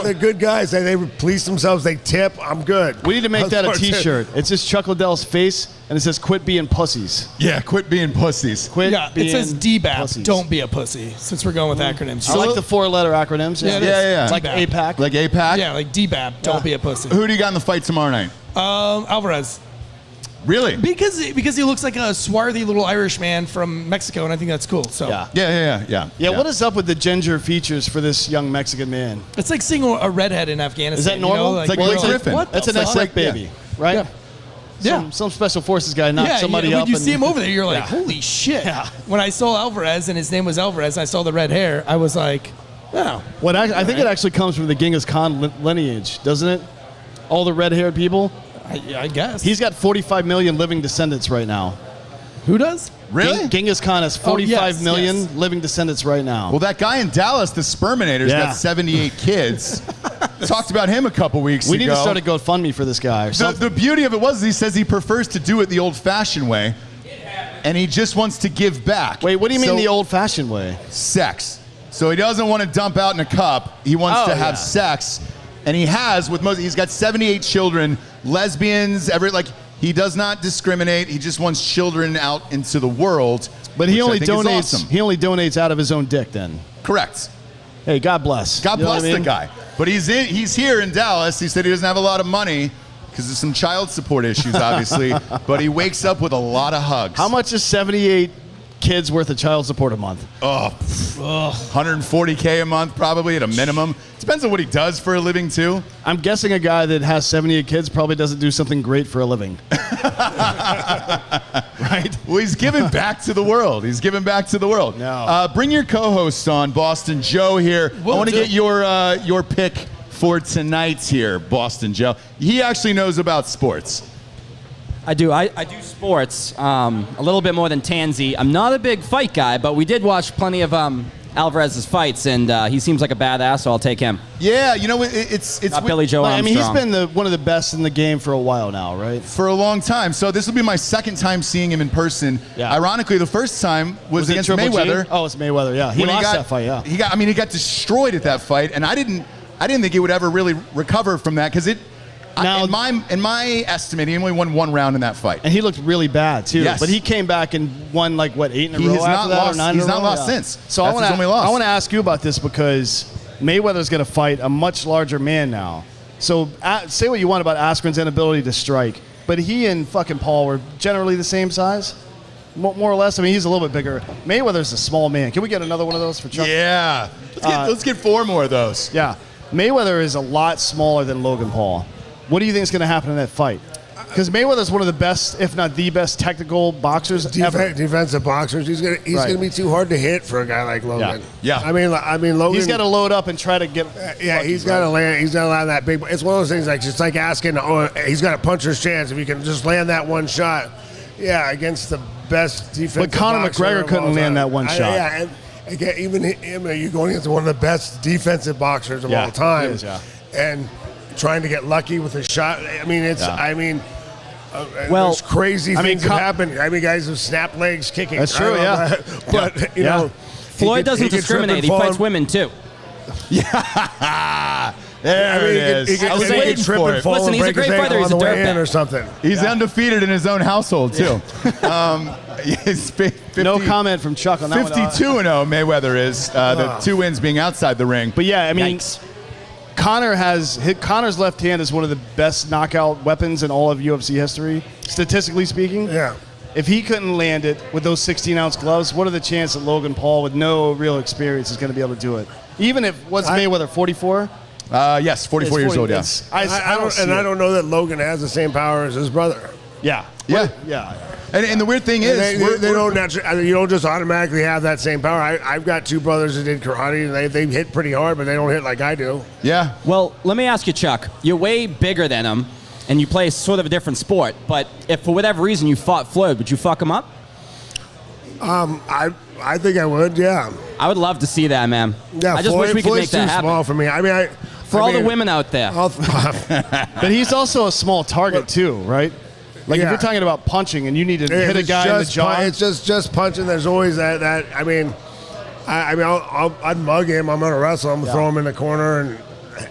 They're good guys. They police themselves. They tip. I'm good. We need to make that a That's what I said. T-shirt. It's just Chuck Liddell's face, and it says "Quit being pussies." Yeah, quit being pussies. Quit Yeah, being it says DBAP. pussies. Don't be a pussy. Since we're going with acronyms. I like the 4-letter acronyms. Yeah, it is. Yeah. Like DBAP. APAC. Like APAC? Yeah, like DBAP. Don't be a pussy. Who do you got in the fight tomorrow night? Alvarez. Really? Because he looks like a swarthy little Irish man from Mexico, and I think that's cool. So Yeah. Yeah. What is up with the ginger features for this young Mexican man? it's like seeing a redhead in Afghanistan. Is that normal? You know? It's like we're Blake all Griffin. What That's the an next fuck? like baby, right? Yeah. Some special forces guy knocked Yeah, somebody when up. you and- see him over there, you're like, Yeah. holy shit. Yeah. When I saw Alvarez and his name was Alvarez, and I saw the red hair, I was like, wow. What I think it actually comes from the Genghis Khan lineage, doesn't it? All the red-haired people. I guess. He's got 45 million living descendants right now. Who does? Really? Genghis Khan has 45 yes, million yes. living descendants right now. Well, that guy in Dallas, the Sperminator's Yeah. got 78 kids. Talked about him a couple weeks we ago. need to start a GoFundMe for this guy or The, something. the beauty of it was he says he prefers to do it the old-fashioned way, and he just wants to give back. Wait, what do you mean So- the old-fashioned way? Sex. So he doesn't want to dump out in a cup. He wants Oh, to have yeah. sex, and he has with most. He's got 78 children, lesbians. He does not discriminate. He just wants children out into the world. But he which I only think is donates. awesome. He only donates out of his own dick. Then, Correct. hey, God bless. God You know bless what I mean? the guy. But he's here in Dallas. He said he doesn't have a lot of money, because there's some child support issues, obviously, but he wakes up with a lot of hugs. How much is 78 kids worth of child support a month? Oh, 140K a month, probably at a minimum. Depends on what he does for a living, too. I'm guessing a guy that has 78 kids probably doesn't do something great for a living. Right? Well, he's giving back to the world. He's giving back to the world. No. Bring your co-host on, Boston Joe here. I want to get your pick for tonight here, Boston Joe. He actually knows about sports. I do. I do sports a little bit more than Tansy. I'm not a big fight guy, but we did watch plenty of Alvarez's fights, and he seems like a badass, so I'll take him. Yeah, you know, it's Not Billy Joe I Armstrong. mean, he's been one of the best in the game for a while now, right? for a long time. So this will be my second time seeing him in person. Yeah. Ironically, the first time was it against Triple G? Mayweather. Oh, it's Mayweather, yeah. He when lost that fight, yeah. He got destroyed at that fight, and I didn't think he would ever really recover from that because Now- in my estimate, he only won one round in that fight. And he looked really bad, too. Yes. But he came back and won, 8 in a He row has after not that, lost- or 9 he's in a not row? lost since. So That's his only loss. I want to ask you about this because Mayweather's going to fight a much larger man now. So say what you want about Askren's inability to strike, but he and fucking Paul were generally the same size, more or less. I mean, he's a little bit bigger. Mayweather's a small man. Can we get another one of those for Chuck? Yeah. Let's get 4 more of those. Yeah. Mayweather is a lot smaller than Logan Paul. What do you think is going to happen in that fight? Because Mayweather's one of the best, if not the best, technical boxers ever. Defensive boxers. He's gonna be too hard to hit for a guy like Logan. Yeah. I mean, Logan. He's got to load up and try to get. Yeah, he's got to land. He's got to land that big. It's one of those things like just like asking. Oh, he's got a puncher's chance if he can just land that one shot. Yeah, against the best defensive. But Conor boxer McGregor of couldn't all land time. that one shot. Yeah, and again, even him, you're going against one of the best defensive boxers of all time, he is, yeah. and trying to get lucky with a shot. I mean, it's. Yeah. I mean. Well, there's crazy things have happened. I mean, guys have snapped legs kicking. That's true, yeah. But you know, Floyd doesn't discriminate. He fights women too. There it is. He I was could waiting trip for and it. fall Listen, and he's a break his great ankle fighter. on He's the a way in dirtbag. or something. He's undefeated in his own household, too. He's 50, No comment from Chuck on that one. 52-0 Mayweather is, the 2 wins being outside the ring. But yeah, I mean, Yikes. Connor's left hand is one of the best knockout weapons in all of UFC history, statistically speaking. Yeah. If he couldn't land it with those 16-ounce gloves, what are the chances that Logan Paul, with no real experience, is going to be able to do it? Even if Mayweather 44? Yes, 44 years old, yeah. I don't know that Logan has the same power as his brother. Yeah. Yeah. Yeah. And the weird thing is, They don't naturally. You don't just automatically have that same power. I've got 2 brothers that did karate, and they hit pretty hard, but they don't hit like I do. yeah. Well, let me ask you, Chuck. You're way bigger than him, and you play sort of a different sport. But if for whatever reason you fought Floyd, would you fuck him up? I think I would. Yeah. I would love to see that, man. Yeah. I just wish we could make Floyd's that too happen. small for me. I mean, For all the women out there. But he's also a small target, too, right? Like, if Yeah. you're talking about punching and you need to hit a guy in the jaw. It's just punching. There's always that. I mean, I'd mug him. I'm gonna wrestle him, throw him in the corner, and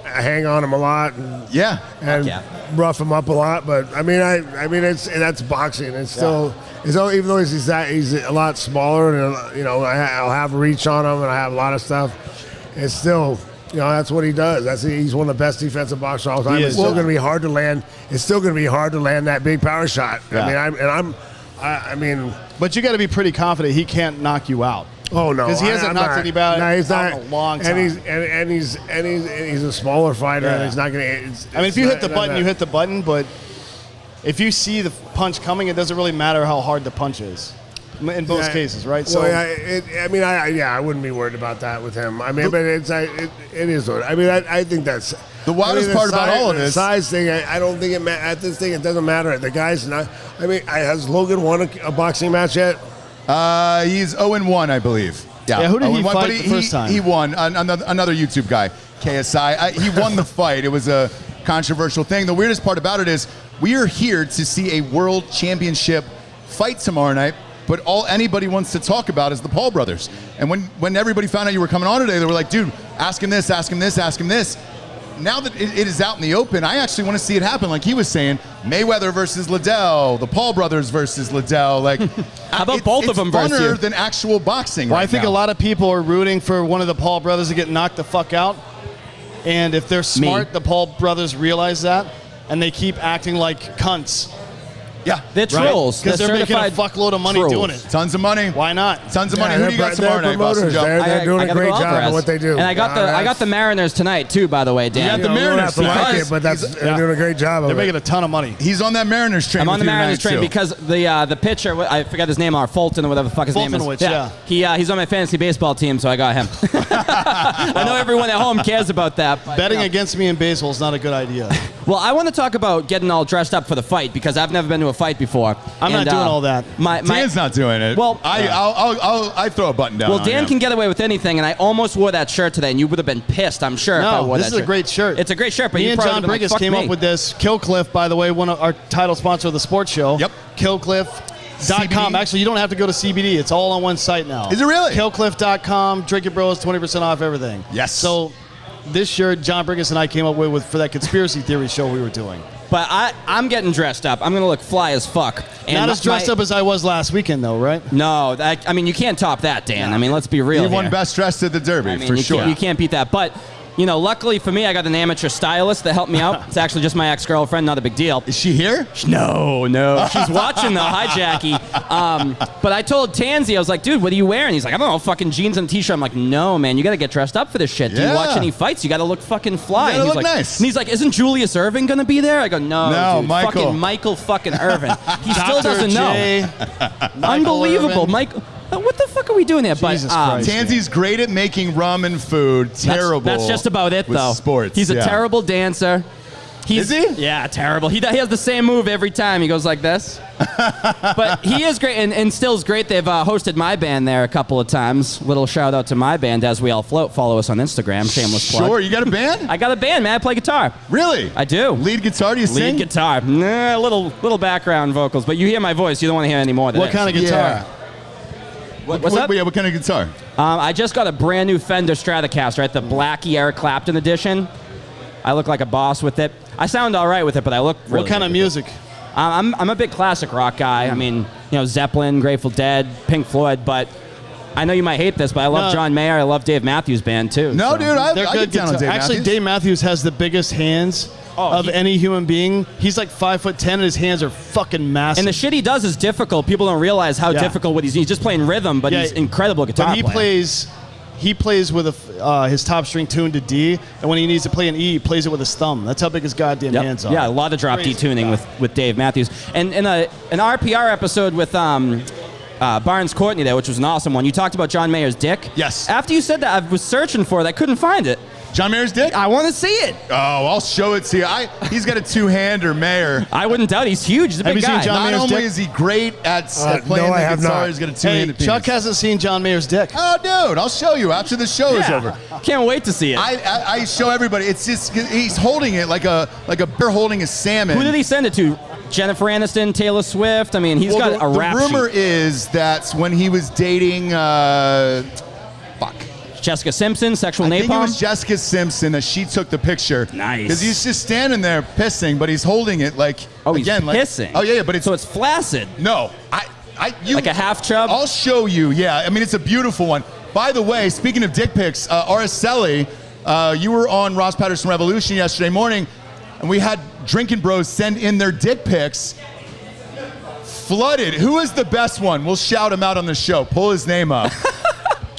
hang on him a lot, and Yeah. Yeah. rough him up a lot. But I mean, that's boxing. It's still, even though he's a lot smaller, and I'll have reach on him, and I have a lot of stuff. It's still. That's what he does. He's one of the best defensive boxers of all time. It's still going to be hard to land. It's still going to be hard to land that big power shot. Yeah. I mean, But you got to be pretty confident he can't knock you out. oh no, Because he hasn't knocked anybody he's out not, in a long time. And he's a smaller fighter, and he's not going to. I mean, if you hit the button, you hit the button. But if you see the punch coming, it doesn't really matter how hard the punch is. In both cases, right? Well, I wouldn't be worried about that with him. I mean, but it is. I mean, I think that's The wildest part about all of this. The size thing, I don't think at this thing, it doesn't matter. The guy's not. I mean, has Logan won a boxing match yet? He's 0-1, I believe. Yeah, who did he 0-1, fight but the first time? He won. Another YouTube guy, KSI. He won the fight. It was a controversial thing. The weirdest part about it is we are here to see a world championship fight tomorrow night. But all anybody wants to talk about is the Paul brothers. And when everybody found out you were coming on today, they were like, dude, ask him this, ask him this, ask him this. Now that it is out in the open, I actually want to see it happen. Like he was saying, Mayweather versus Liddell, the Paul brothers versus Liddell. Like, How about both of them It's versus you? funner than actual boxing. Well, right I think now. a lot of people are rooting for one of the Paul brothers to get knocked the fuck out. And if they're smart, the Paul brothers realize that. and they keep acting like cunts. Yeah. They're trolls. Because they're making a certified fuckload of money trolls. doing it. Tons of money. Why not? Tons of money. Yeah, Who do you got tomorrow night, Boston Joe? They're doing I a gotta great go job Alvarez. at what they do. And I got the Mariners tonight too, by the way, Dan. You got the You don't Mariners have to like tonight. it, but they're doing a great job of They're it. making a ton of money. He's on that Mariners train. I'm on with the you Mariners tonight, train too. because the pitcher, I forgot his name, Fulton or whatever the fuck his name is. Fultonowicz, He's on my fantasy baseball team, so I got him. I know everyone at home cares about that. But, Betting against me in baseball is not a good idea. Well, I want to talk about getting all dressed up for the fight because I've never been to a fight before. I'm not doing all that. Dan's not doing it. Well, I throw a button down. Well, on Dan him. can get away with anything, and I almost wore that shirt today, and you would have been pissed, I'm sure, if I No, wore this that is a shirt. great shirt. It's a great shirt, but Me you and probably John would've been Briggs like, came "Fuck up me." with this. Killcliff, by the way, one of our title sponsor of the sports show. Yep. Killcliff.com. CBD? Actually, you don't have to go to CBD. It's all on one site now. Is it really? Killcliff.com. Drinkin Bros, 20% off everything. Yes. So this shirt, John Briggs and I came up with for that conspiracy theory show we were doing. But I'm getting dressed up. I'm going to look fly as fuck. And Not as dressed up as I was last weekend, though, right? No, I mean, you can't top that, Dan. I mean, let's be real He won here. best dressed at the Derby, I mean, for you sure. You can't beat that. But, luckily for me, I got an amateur stylist that helped me out. It's actually just my ex-girlfriend, not a big deal. Is she here? No. She's watching though. Hi, Jackie. But I told Tansy, I was like, dude, what are you wearing? He's like, I don't know, fucking jeans and a t-shirt. I'm like, no, man, you got to get dressed up for this shit. Do you Yeah. watch any fights? You got to look fucking fly. You gotta And he's look like, nice. And he's like, isn't Julius Erving going to be there? I go, no, dude, Michael. fucking Michael fucking Irvin. He still Dr. doesn't J. know. Unbelievable. Irvin. Mike, what the fuck are we doing here? Jesus Christ. Tansy's great at making rum and food. Terrible. That's just about it, with though. Sports. He's a yeah. terrible dancer. Is he? Yeah, terrible. He has the same move every time. He goes like this. But he is great, and still's great. They've hosted my band there a couple of times. Little shout out to my band as we all float. Follow us on Instagram. Shameless plug. Sure, you got a band? I got a band, man. I play guitar. Really? I do. Lead guitar? Do you sing? Lead guitar. Nah, little background vocals, but you hear my voice. You don't want to hear any more than What kind of guitar? Yeah. What's up? Yeah, what kind of guitar? I just got a brand new Fender Stratocaster, right? The Blackie Eric Clapton edition. I look like a boss with it. I sound all right with it, but I look really What kind of good. music? I'm a big classic rock guy. I mean, Zeppelin, Grateful Dead, Pink Floyd, but I know you might hate this, but I love No. John Mayer. I love Dave Matthews Band, too. No, so. dude, I They're get good down on guitar. Dave Actually, Matthews. Dave Matthews has the biggest hands of any human being. He's like 5'10", and his hands are fucking massive. And the shit he does is difficult. People don't realize how Yeah. difficult what he's just playing rhythm, but Yeah, he's incredible guitar But he player. plays with his top string tuned to D, and when he needs to play an E, he plays it with his thumb. That's how big his goddamn Yep. hands are. Yeah, a lot of drop D Crazy tuning guy. with Dave Matthews. And in an RPR episode with Barnes Courtney there, which was an awesome one, you talked about John Mayer's dick. Yes. After you said that, I was searching for it. I couldn't find it. John Mayer's dick? I want to see it. Oh, I'll show it to you. He's got a two-hander, Mayer. I wouldn't doubt he's huge. He's a Have big you seen guy. John Not Mayer's only dick? is he great at playing no, I the have guitar, not. he's got a Hey, two-handed Chuck penis. hasn't seen John Mayer's dick. Oh, dude, I'll show you after the show is over. Can't wait to see it. I show everybody. It's just he's holding it like a bear holding a salmon. Who did he send it to? Jennifer Aniston, Taylor Swift? I mean, he's got a rap The rumor sheet. is that when he was dating, Jessica Simpson, sexual I napalm. think it was Jessica Simpson that she took the picture. Nice. Because he's just standing there pissing, but he's holding it like he's again, like pissing. Oh yeah, but it's so it's flaccid. no. You Like a half chub? I'll show you. Yeah, I mean it's a beautiful one. By the way, speaking of dick pics, Araceli, you were on Ross Patterson Revolution yesterday morning, and we had Drinkin Bros send in their dick pics. Flooded. Who is the best one? We'll shout him out on the show. Pull his name up.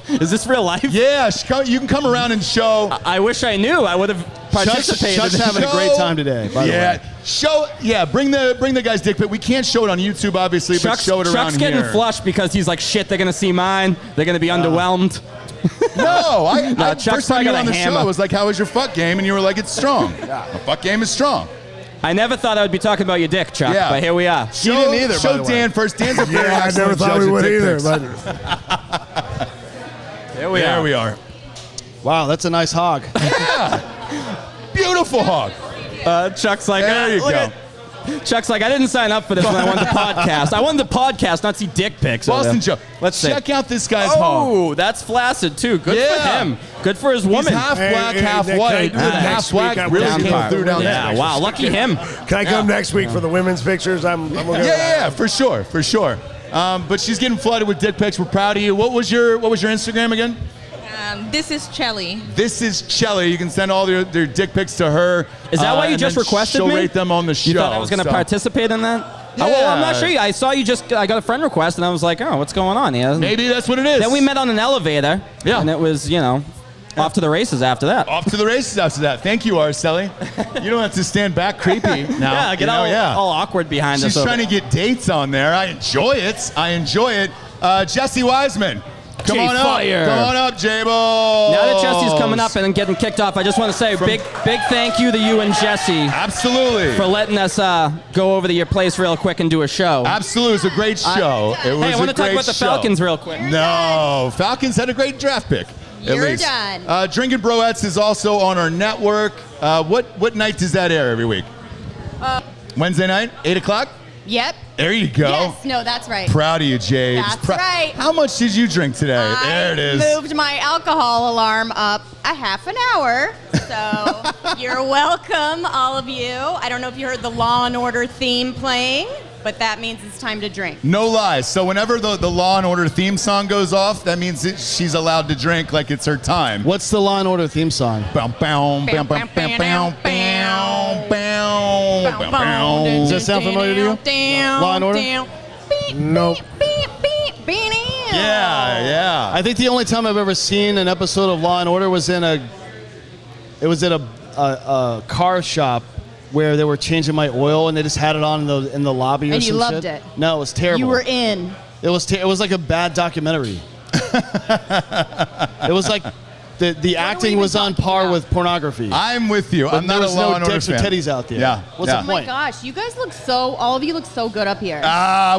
Is this real life? Yeah, you can come around and show. I wish I knew. I would have participated. Chuck's having a great time today, by the way. Bring the guy's dick pic. We can't show it on YouTube, obviously, but show it around Chuck's getting here. flushed because he's like, shit, they're going to see mine. They're going to be underwhelmed. No, Chuck's first time you probably were got on a the hammer. show, I was like, how was your fuck game? And you were like, it's strong. My fuck game is strong. I never thought I would be talking about your dick, Chuck, Yeah. but here we are. Show, didn't either, by Show the way. Dan first. Dan's a very Yeah, I never excellent thought judge we of would dick either. pics. But Here we There are. we are. Wow, that's a nice hog. Beautiful hog. Chuck's like, There you look go. at- Chuck's like, I didn't sign up for this when I wanted the podcast. I wanted the podcast, not see dick pics. over Boston there. Joe. Let's see. Check out this guy's hog. Oh, that's flaccid too. Good Yeah. for him. Good for his woman. He's half black, Hey, half can I white. do it Half next black week? I really will came come. through down Yeah, there. wow, lucky him. can I come next week for the women's pictures? I'm gonna Yeah, for sure. But she's getting flooded with dick pics. We're proud of you. What was your Instagram again? This is Chelly. This is Chelly. You can send all their dick pics to her. Is that why you and just then requested she'll me? rate them on the show. You thought I was going to so- participate in that? Yeah. Oh, well, I'm not sure. I saw you just. I got a friend request, and I was like, oh, what's going on here? Maybe that's what it is. Then we met on an elevator. Yeah. And it was, off to the races after that. Off to the races after that. Thank you, Araceli. You don't have to stand back creepy now. Yeah, get all awkward behind us. She's trying to get dates on there. I enjoy it. Jesse Wiseman. Come on up, J-Bo. Now that Jesse's coming up and getting kicked off, I just want to say big thank you to you and Jesse. Absolutely. For letting us go over to your place real quick and do a show. Absolutely. It was a great show. Hey, I want to talk about the Falcons real quick. No. Falcons had a great draft pick. You're done. Drinkin Broettes is also on our network. What night does that air every week? Wednesday night, 8 o'clock? Yep. There you go. Yes. No, that's right. Proud of you, James. That's right. How much did you drink today? There it is. I moved my alcohol alarm up a half an hour. So you're welcome, all of you. I don't know if you heard the Law and Order theme playing, but that means it's time to drink. No lies. So whenever the Law and Order theme song goes off, that means she's allowed to drink like it's her time. What's the Law and Order theme song? Bow, bow, bow, bow, bow, bow, bow, bow, bow. Does that sound familiar to you? Law and Order? Nope. Yeah. I think the only time I've ever seen an episode of Law and Order was at a car shop where they were changing my oil and they just had it on in the lobby or And you some loved shit. it. No, it was terrible. You were in. It was like a bad documentary. It was like the acting even was on talking par about? with pornography. I'm with you. But I'm not there a was Law no and Order dicks or fan. titties out there. Yeah. What's yeah. the Oh my point? gosh, you guys look all of you look so good up here.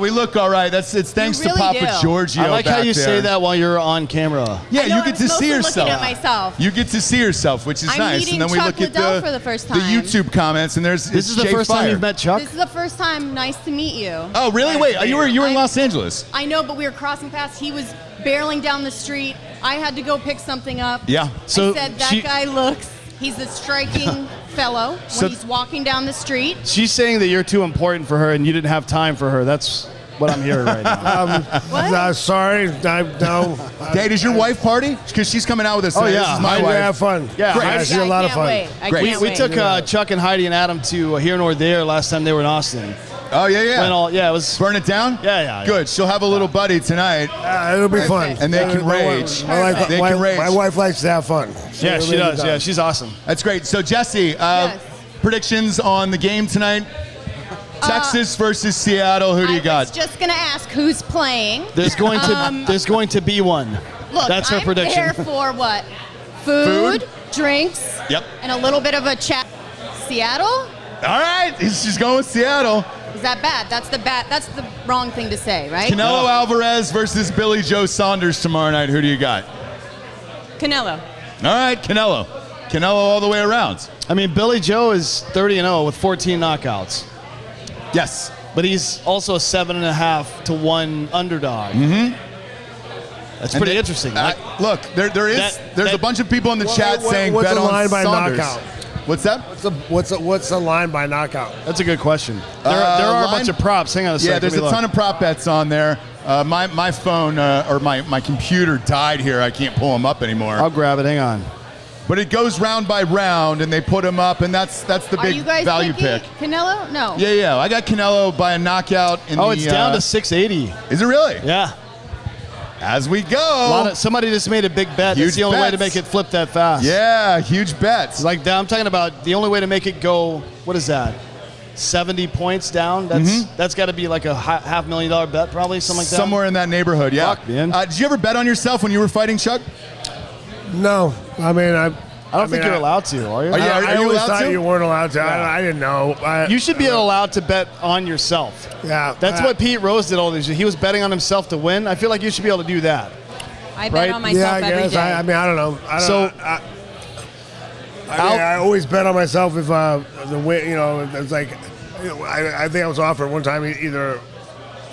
We look all right. It's thanks really to Papa do. Giorgio. I like how back you there. say that while you're on camera. Yeah, I know, you I get was to see mostly yourself. looking at myself. You get to see yourself, which is I'm nice. meeting And then we Chuck look at Liddell for the first the time. YouTube comments, and there's This is the Jay first time Fire. you've met Chuck? This is the first time. Nice to meet you. Oh, really? Wait, you were in I'm- Los Angeles? I know, but we were crossing paths. He was barreling down the street. I had to go pick something up. Yeah. So I said, that she- guy looks, he's a striking fellow So- when he's walking down the street. She's saying that you're too important for her and you didn't have time for her. That's what I'm hearing right now. What? Sorry. No. Hey, does your wife party? Because she's coming out with us. Oh, tonight. yeah. This is my I wife. have fun. Yeah, Great. I- She's a lot of fun. Great. Can't We wait. took Chuck and Heidi and Adam to Here Nor There last time they were in Austin. Oh, yeah. It was. Burn it down? Yeah. Good. She'll have a little buddy tonight. It'll be fun. And they can rage. They can rage. My wife likes to have fun. Yeah, she does. Yeah, she's awesome. That's great. So, Jesse, predictions on the game tonight? Texas versus Seattle. Who do you I got? was just going to ask who's playing. There's going to be one. Look, That's her I'm prediction. there for what? Food, drinks, Yep. and a little bit of a chat. Seattle? All right. She's going with Seattle. Is that bad? That's the wrong thing to say, right? Canelo Alvarez versus Billy Joe Saunders tomorrow night. Who do you got? Canelo. All right, Canelo. Canelo all the way around. I mean, Billy Joe is 30-0 with 14 knockouts, Yes. but he's also a 7.5 to 1 underdog. Mm-hmm. That's pretty interesting. Look, there's a bunch of people in the chat saying what's bet the on line by Saunders. knockout? What's that? What's the line by knockout? That's a good question. There are a line- bunch of props. Hang on a second. Yeah, there's a ton of prop bets on there. My phone or my computer died here. I can't pull them up anymore. I'll grab it. Hang on. But it goes round by round, and they put them up, and that's the Are big you guys value picking pick. Canelo? No. Yeah. I got Canelo by a knockout. It's down to 680. Is it really? Yeah. As we go. Somebody just made a big bet. Huge That's the only way to bets. make it flip that fast. Yeah, huge bets. Like I'm talking about the only way to make it go. What is that? 70 points down. That's got to be like a $500,000 bet, probably something like that. Somewhere in that neighborhood, yeah. Fuck, man. Did you ever bet on yourself when you were fighting, Chuck? No. I mean, I don't think you're allowed to, are you? Are you- I always allowed thought to? you weren't allowed to. I didn't know. You should be allowed to bet on yourself. Yeah. That's what Pete Rose did all these years. He was betting on himself to win. I feel like you should be able to do that. I bet Right? on myself I every guess. day. I mean, I don't know. So- I always bet on myself if the win. You know, it's like I think I was offered one time either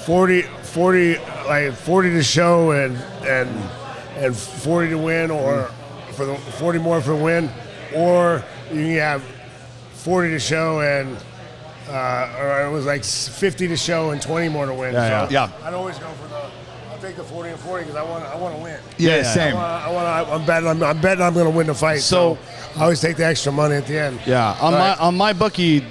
40 to show and 40 to win, or for the 40 more for the win, or you can have 40 to show and or it was like 50 to show and 20 more to win. Yeah, so yeah. I'd always go for I'll take the 40 and 40 because I want to win. Yeah, same. I'm betting I'm going to win the fight. So I always take the extra money at the end. Yeah, on my bookie,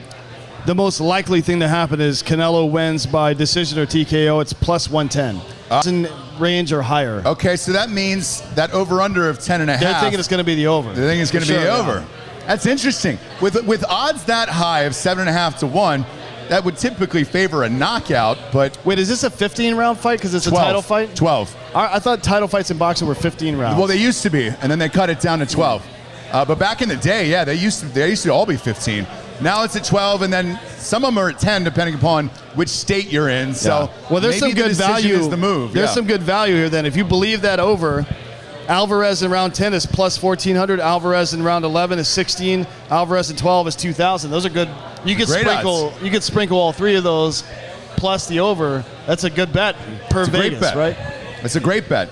the most likely thing to happen is Canelo wins by decision or TKO. It's plus 110. It's in range or higher. Okay, so that means that over-under of 10.5. They're thinking it's going to be the over. They're thinking it's going to be the over. That's interesting. With odds that high of 7.5 to 1, that would typically favor a knockout, but... Wait, is this a 15-round fight because it's 12, a title fight? 12. I thought title fights in boxing were 15 rounds. Well, they used to be, and then they cut it down to 12. But back in the day, yeah, they used to all be 15. Now it's at 12, and then some of them are at 10, depending upon which state you're in. So, well, there's some good value. Is the move. There's some good value here. Then, if you believe that over, Alvarez in round 10 is plus 1,400. Alvarez in round 11 is 16. Alvarez in 12 is 2,000. Those are good. You could sprinkle. You could sprinkle all three of those, plus the over. That's a good bet per Vegas, right? It's a great bet.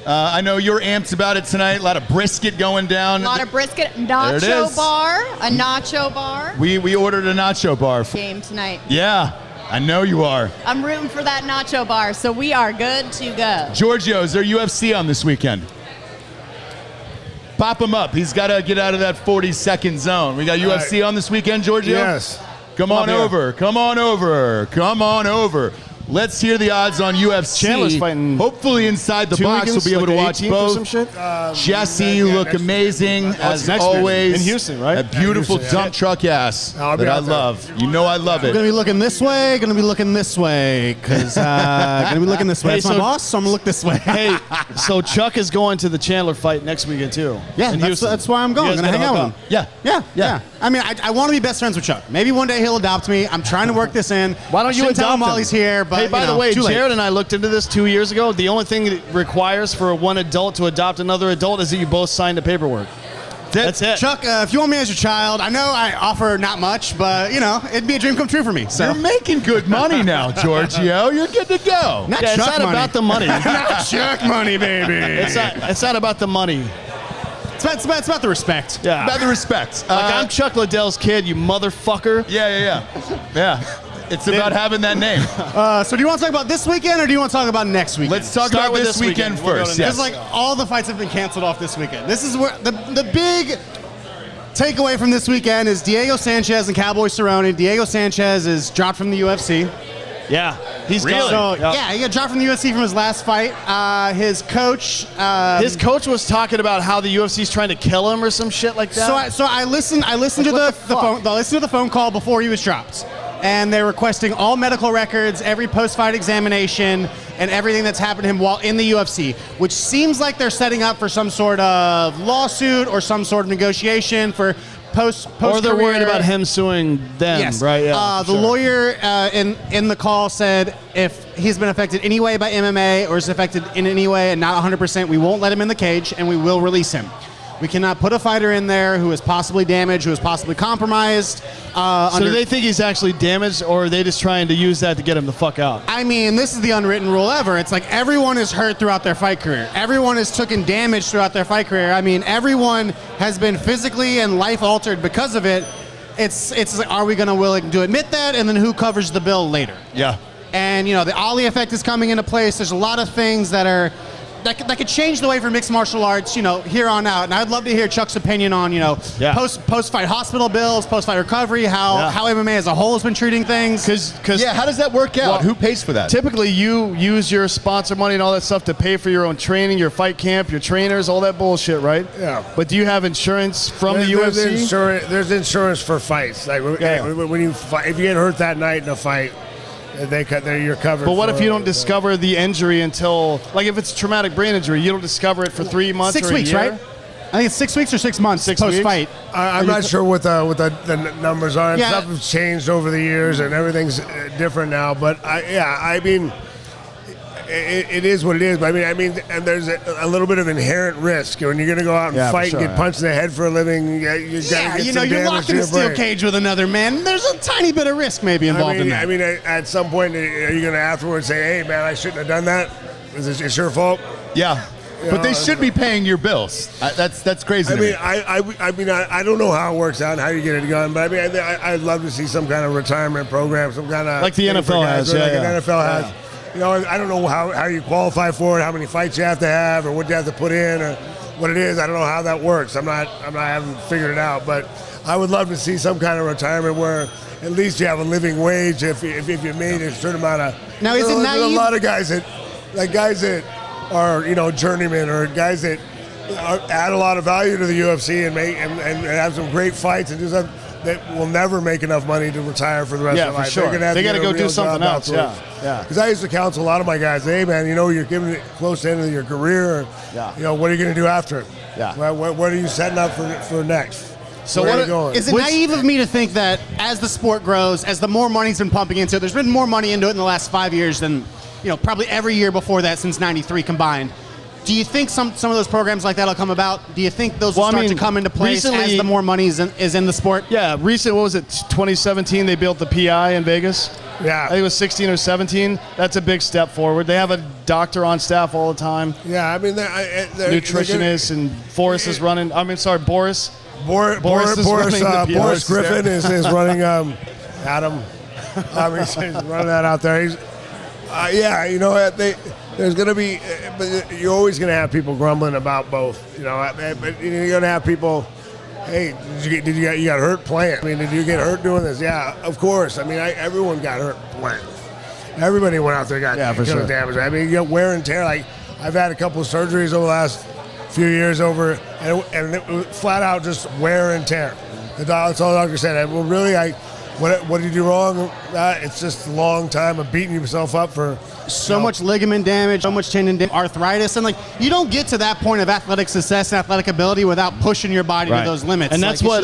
I know you're amped about it tonight. A lot of brisket going down. A lot of brisket. Nacho bar. A nacho bar. We ordered a nacho bar. Game tonight. Yeah, I know you are. I'm rooting for that nacho bar, so we are good to go. Giorgio, is there UFC on this weekend? Pop him up. He's got to get out of that 40-second zone. We got UFC on this weekend, Giorgio? Yes. Come on over. Come on over. Come on over. Let's hear the odds on UFC. Chandler's fighting. Hopefully inside the box we'll be able to watch both. Jesse look amazing as always. In Houston, right? A beautiful dump truck ass that I love. You know I love it. Gonna be looking this way. Gonna be looking this way because gonna be looking this way. It's my boss, so I'm gonna look this way. Hey, so Chuck is going to the Chandler fight next weekend too. Yeah, that's why I'm going. I'm gonna hang out with him. Yeah. I mean, I want to be best friends with Chuck. Maybe one day he'll adopt me. I'm trying to work this in. Why don't you tell adopt him while he's here? But hey, by the way, too late. Jared and I looked into this 2 years ago. The only thing it requires for one adult to adopt another adult is that you both sign the paperwork. That's it. Chuck, if you want me as your child, I know I offer not much, but, it'd be a dream come true for me. So. You're making good money now, Giorgio. You're good to go. Not it's not money. about the money. Not Chuck money, baby. It's not about the money. It's about the respect. Yeah. About the respect. I'm Chuck Liddell's kid, you motherfucker. Yeah. It's about having that name. So do you want to talk about this weekend or do you want to talk about next weekend? Let's talk about this weekend first. Because all the fights have been canceled off this weekend. This is where the big takeaway from this weekend is Diego Sanchez and Cowboy Cerrone. Diego Sanchez is dropped from the UFC. Yeah, he's really? gone. So, he got dropped from the UFC from his last fight. His coach was talking about how the UFC's trying to kill him or some shit like that. So I listened to the phone call before he was dropped. And they're requesting all medical records, every post-fight examination, and everything that's happened to him while in the UFC, which seems like they're setting up for some sort of lawsuit or some sort of negotiation for post. Or they're worried about him suing them, yes. right? Yeah, the lawyer in the call said if he's been affected any way by MMA or is affected in any way and not 100%, we won't let him in the cage and we will release him. We cannot put a fighter in there who is possibly damaged, who is possibly compromised. So do they think he's actually damaged, or are they just trying to use that to get him the fuck out? I mean, this is the unwritten rule ever. It's like everyone is hurt throughout their fight career. Everyone has taken damage throughout their fight career. I mean, everyone has been physically and life altered because of it. It's like, are we going to willing to admit that, and then who covers the bill later? Yeah. And, the Ali effect is coming into place. There's a lot of things that could change the way for mixed martial arts, here on out. And I'd love to hear Chuck's opinion on, post-fight hospital bills, post-fight recovery, how MMA as a whole has been treating things. How does that work out? Who pays for that? Typically, you use your sponsor money and all that stuff to pay for your own training, your fight camp, your trainers, all that bullshit, right? Yeah. But do you have insurance from the UFC? There's insurance for fights. Like when you fight, if you get hurt that night in a fight, you're covered. But what if you don't discover the injury until, like if it's traumatic brain injury, you don't discover it for 3 months 6 or weeks, a year? right? I think it's 6 weeks or 6 months post-fight. I'm not sure what the numbers are. Yeah. Stuff has changed over the years, and everything's different now. But I mean, it is what it is. But I mean, and there's a little bit of inherent risk when you're going to go out and fight and get punched in the head for a living. You're locked in a steel cage with another man. There's a tiny bit of risk maybe involved in that. I mean, at some point, are you going to afterwards say, "Hey, man, I shouldn't have done that. It's your fault"? Yeah. But they should be paying your bills. That's crazy. I don't know how it works out and how you get it going, but I'd love to see some kind of retirement program, some kind of like the NFL has. The NFL has. I don't know how you qualify for it, how many fights you have to have, or what you have to put in, or what it is. I don't know how that works. I haven't figured it out, but I would love to see some kind of retirement where at least you have a living wage if you made a certain amount of. Now, is it there's naive? a lot of guys that are journeymen or guys that add a lot of value to the UFC and have some great fights and do something that will never make enough money to retire for the rest of their life. Sure. They got to go do something else. Yeah. Because I used to counsel a lot of my guys. Hey, man, you're getting it close to the end of your career. Yeah. What are you going to do after? Yeah. What are you setting up for next? So where are you going? Is it naive of me to think that as the sport grows, as the more money's been pumping into it, there's been more money into it in the last 5 years than probably every year before that since '93 combined. Do you think some of those programs like that will come about? Do you think those will start to come into place as the more money is in the sport? Yeah, what was it, 2017, they built the PI in Vegas? Yeah. I think it was 16 or 17. That's a big step forward. They have a doctor on staff all the time. Yeah, I mean, they're nutritionist, and Boris is running. Boris Griffin is running Adam. He's running that out there. There's going to be, but you're always going to have people grumbling about both. But you're going to have people. Hey, did you got hurt playing? Did you get hurt doing this? Yeah, of course. Everyone got hurt playing. Everybody went out there and got damage. You get wear and tear. Like I've had a couple of surgeries over the last few years and it was flat out just wear and tear. That's all the doctor said. Well, really, what did you do wrong? It's just a long time of beating yourself up for so much ligament damage, so much tendon damage, arthritis, and you don't get to that point of athletic success and athletic ability without pushing your body to those limits. And that's what